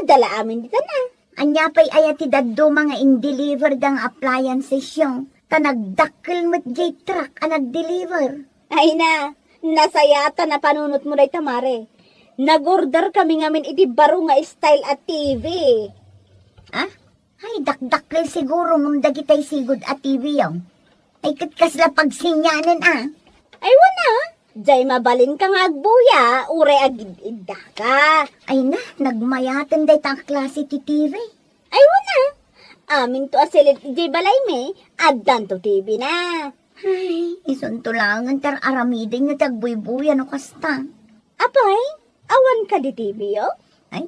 Adala amin dita na. Anya pa'y ayati daddo mga in-deliver dang appliances yung tanagdakkel mo't jay truck ang nag-deliver. Ay na, nasayata na panunot mo day tamare. Nag-order kami ngamin iti baro nga style at TV. Ay dakdakkel siguro ngum dagitay sigod at TV yung. Ay katkasla pagsinyanan Ay wana, jay mabalin ka nga agbuya, ure agid-idda ka. Ay na, nagmayatan day tang klase ti TV. Ay wana, amin to asilit iti balay me, addan to TV na. Ay, isuntulangan tar aramidin nga tagbuy-buya no kasta. Apay, awan ka di TV yo? Ay,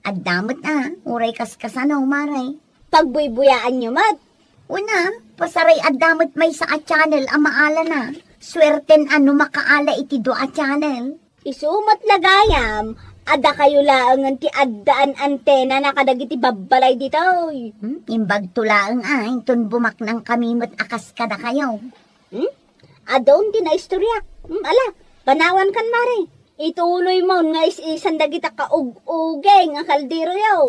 adamot uray kaskasanaw maray. Pagbuy-buyaan nyo mat. Una, pasaray adamot may sa channel ang maala na. Swerten makaala iti doa channel. Isumat lagayam, ada kayo laangan ti addaan antena na kadagiti babbalay dito. Imbag tulaang itun bumak ng kamimot akas kada kayo. Adon din na istorya. Ala, panawan kan mare. Ituloy mo nga is-isan dagita kaug-ugeng ang kaldero yaw.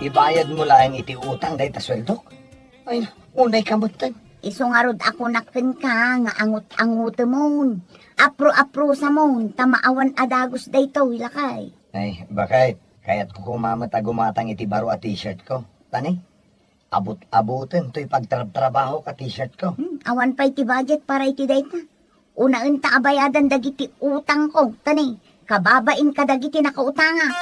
Ibayad mo lang iti utang day ta sweldo. Ay, unay kamutan. Isungarod ako nakin ka nga angut-angut mo. Apro-apro sa mo, tamaawan adagos dayto ilakay. Ay, bakit? Kaya't ko kumamata gumatang iti baro at t-shirt ko. Tani, abot-abutin to'y pagtrabaho ka t-shirt ko. Awan pa iti budget para iti dayta. Unaan ta abayadan dagiti utang ko. Tani, kababain ka dagiti nakautanga.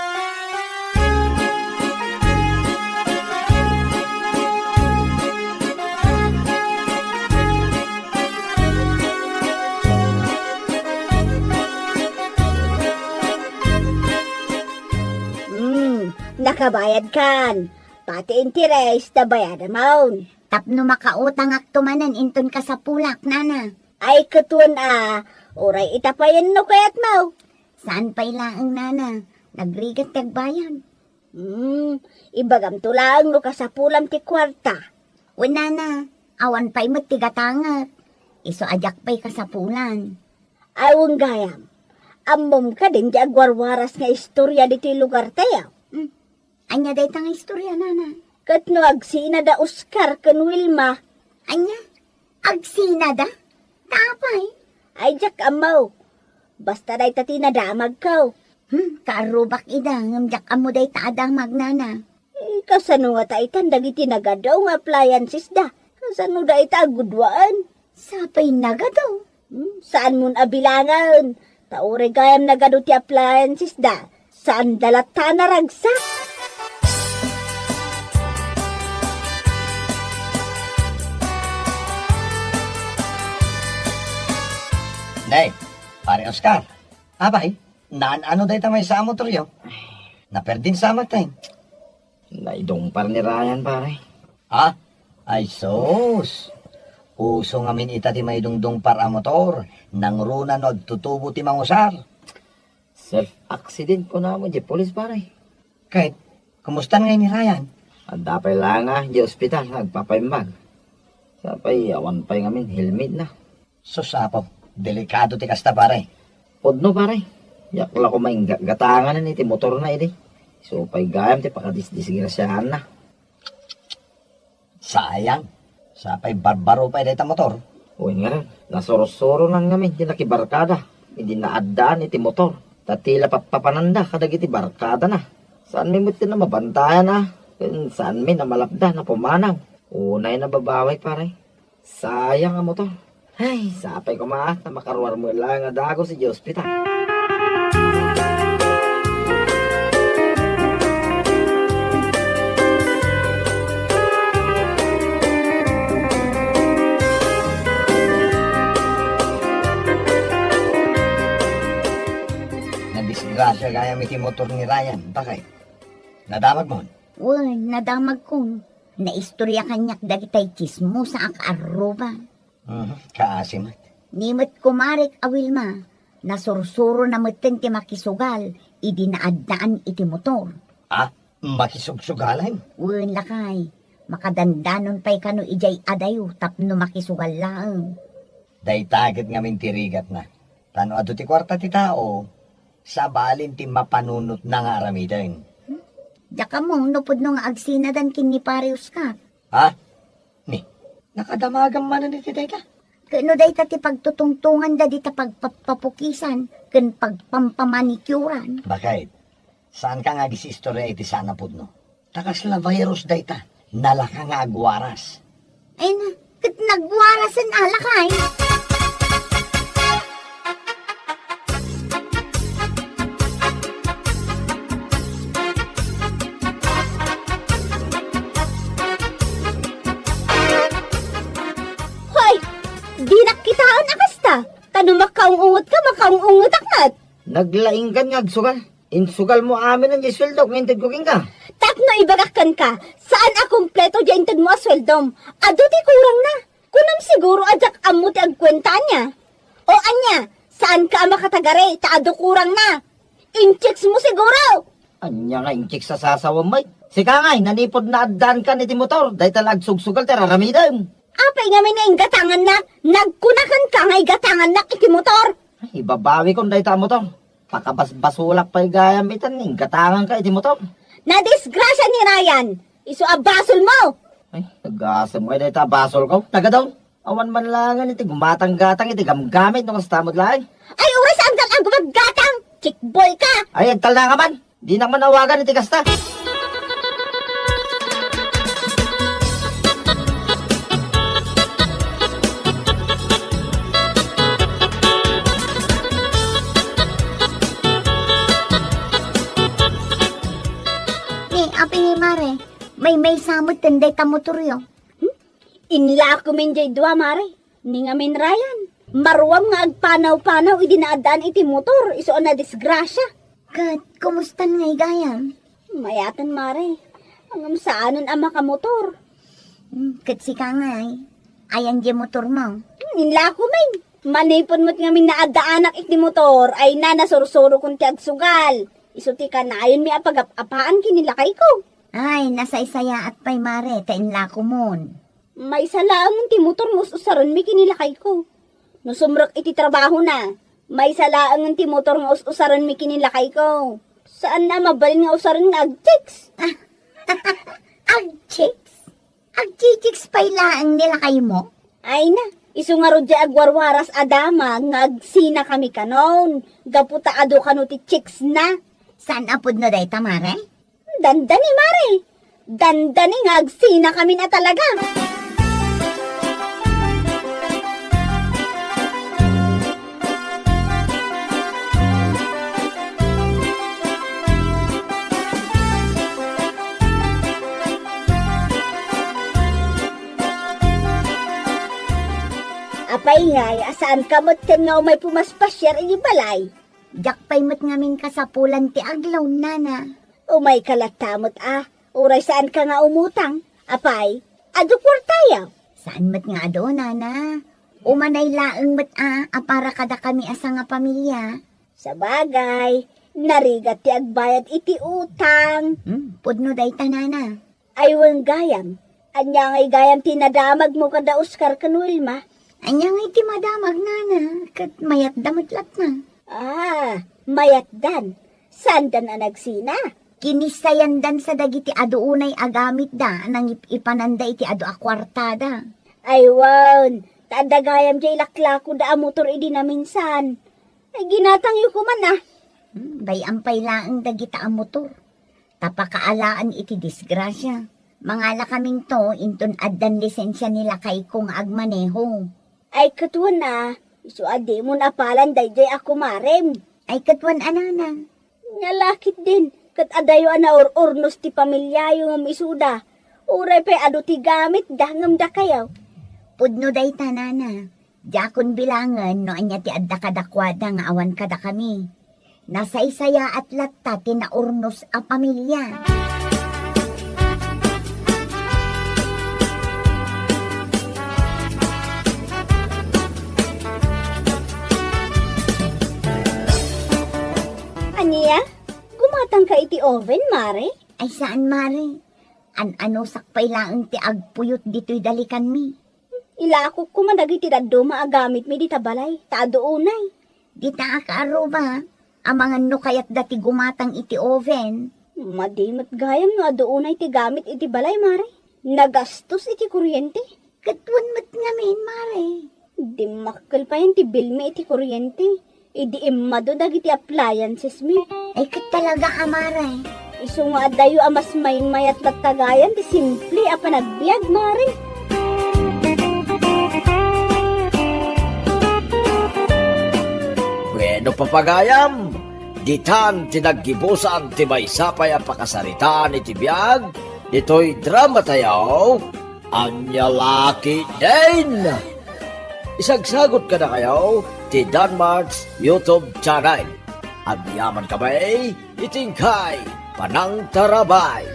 Nakabayad kan. Pati interes na bayadan mo. Tapno makautang ak tumanan inton ka sa pulak, nana. Ay katun oray itapayan no kayat mo. Saan pa ilaang nana? Nagrigat tagbayan. Ibagam tulang no kasapulam ti kwarta. O nana, awan pa'y mo't tigatangat. Iso ajak pa'y kasapulan. Awang gayam. Amom ka din di agwarwaras nga istorya dito lugar tayo. Anya day tang istorya, nana. Kat no agsina da Oscar kan Wilma. Anya? Agsina da? Tapay? Ay jak amaw. Basta day tati nadamag ka. Kaarubak ida, ngamjak amo day taadamag, nana. Kasano nga taitan dagiti nagadaw nga appliances da. Kasano da ita agudwaan. Sapay nagadaw. Saan mun abilangan? Taure gayam nagado ti appliances da. Saan dalata naragsak? Day, pare Oscar. Abay, ano day tamay sa motor yo? Naperdin sa matay. Naidumpar ni Ryan, pare. Ha? Ay sos. Uso ngamin ita ti may dungdung para motor. Nang runa no tutubo ti mangusar. Self-accident ko na mo, di polis, pare. Kahit, kumusta nga ni Ryan? At dapay lang di ospital, nagpapaimbag. Sapay, awan pa'y ngamin, helmet na. Susapo, delikado ti kasta pare. Podno, pare. Yakla ko may gatangan na ti motor na iti. So, pa'y gayam ti pakadisgrasyahan na. Sayang. Sapay barbaro pa ita motor. Uy nga rin, nasoro-soro lang ngamin, di nakibarkada. Hindi naadaan iti motor. Tatila papananda, kadag iti barkada na. Saan may muti na mabantayan na? Saan may namalapda na pumanaw? Unay na babaway pare. Sayang ang motor. Ay, sapay ko maat na makaruar mo lang nga dago si hospital. Nadisgrasya gaya miti motor ni Ryan. Bakit? Nadamag mo? Uy, nadamag ko. Naistorya kanyak dagitay chismo sa akaaruba. Kaasimat. Nimot kumarik awilma. Nasursuro na mutin ti makisugal. Idinaadaan iti motor. Ah, makisugsugalan? Uy, lakay. Makadandanon pa'y kano ijay adayo tapno makisugal lang. Day target nga mintirigat na. Tano ato ti kwarta ti tao. Sa balin ti mapanunot na nga aramidan. Daka mong nupod nung agsinadan kin ni Parius ka. Ha? Ni, nakadamagan man na ti day ka. Kano day ta ti pagtutungtungan da di ta pagpapukisan ken pagpampamanikuran. Bakit? Saan ka nga gisistorya iti sana pud no? Takas la virus day ta. Nalaka nga agwaras. Ay na, kat nagwarasan alakay. Hoy, di nakitaan akasta. Kano makaungungot ka, makaungungot aknat. Naglaing ka nga agsugal. Insugal mo amin ang isweldo kung hindi cooking ka. Tapno ibagakan ka, saan akumpleto dyan intad mo asweldom? Ado ti kurang na. Kunam siguro adyak amo ti agkwenta niya. O anya, saan ka makatagare, ta ado kurang na. Inchicks mo siguro. Anya nga inchik sa sasawa mo. Sika nga, nanipod na adan ka ni ti motor. Dahil talag sugsugal teraramidam. Apay nga may gatangan na, nagkunakan ka nga igatangan na iti motor. Ay, ibabawi ko dahil ta motor. Pakabasbasulak pa'y gayam itan, gatangan ka iti motor. Nadisgrasya ni Ryan. Iso abasol mo. Ay, nag-asam mo dahil ta basol ko. Taga daw. Awan man langan iti gumatang-gatang iti gamgamit nung kastamod lang. Ay, oras ang gagawag-gatang. Chickboy ka. Ay, agtal na ka man. Di nang manawagan iti kasta. Aping mare, may samot tenday ta motoryo. Inla ko min jay dua mare. Ni nga min Ryan. Marwam nga agpanaw-panaw idinaadaan iti motor. Iso na disgrasya. Kat, kumustan ngay gayam? Mayatan mare. Angam saanon ang makamotor. Kat si ka ngay. Ayan di motor mo. Inla ko min. Manipon mo't nga min naadaanak iti motor. Ay na nasursuro kong ti agsugal. Iso ti ka na ayon mi apag-apaan kinilakay ko. Ay, nasaysaya at pay mare, tainla ko mon. May salaang ti motor mo usaron mi kinilakay ko. No sumrok iti trabaho na. May salaang ti motor nga usaron mi kinilakay ko. Saan na mabalin nga usaron nga agchicks? Agchicks? Agchicks pay laang nilakay mo? Ay na, iso nga rodya agwarwaras adama nga agsina kami kanon. Gaputa ado kano ti chicks na. Saan apod na day tamare? Dandani mare. Dandani nga agsina kami na talaga. Apay ngay, asaan ka mo't nga may pumaspasyar ini balay? Jakpay mo't ngamin kasapulan ti aglaw, nana. Umay kalatamot uray saan ka nga umutang? Apay, ado kwartayaw. Saan mo't nga ado, nana? Umanay laeng mo't para kada kami asa nga pamilya. Sa bagay, narigat ti agbayad iti utang. Pudno day ta, nana. Aywang gayam, anya ngay gayam tinadamag mo kada Oscar kanulma. Anya ngay ti madamag, nana. Kat mayat damot lat na. Mayat dan. Saan dan na nagsina? Kinisayan dan sa dagiti ado unay agamit da, nang ipananda iti ado akwartada. Aywan, taadagayam jay laklako da motor idi na minsan. Ay ginatang yu kuman Bay ampay laang dagita ang motor. Tapakaalaan iti disgrasya. Mangala kaming to, inton addan lisensya nila kay kung agmaneho. Ay katuan na, iso adi mo na palan dayjay ako marem. Ay katwan anana. Nyalakit din, kat adayo ana or-ornos ti pamilya yung isuda. Uray pa ado ti gamit, dahangam da kayaw. Pudno day tanana. Jakon bilangan no anya ti adda kadakwada nga awan kada kami. Nasa isaya at latta tinaurnos a pamilya. Aniya, gumatang ka iti oven, mare? Ay saan mare? Ano sakpay laang ti agpuyot dito'y dalikan mi. Ilakok ko man dagiti daddo maagamit mi di tabalay, taado unay. Di ta akaaro ba? Amangan no kayat dati gumatang iti oven. Madimat gayam no ado unay ti gamit iti balay, mare. Nagastos iti kuryente. Katwan mat ngamin mare. Di makkel pa yan ti bilme iti kuryente. Idi imado dagiti appliances mi. Ay kat talaga amare. Iso nga adayo amas main mayat latagayan ti simple a panagbiag, mare. Bueno papagayam, ditan tinaggibusan ti may sapay ang pakasaritaan iti biyag, dito'y drama tayo, anya laki din. Isagsagot ka na kayo, ti Danmarks YouTube channel. At yaman kamay, itingkay, panang tarabay.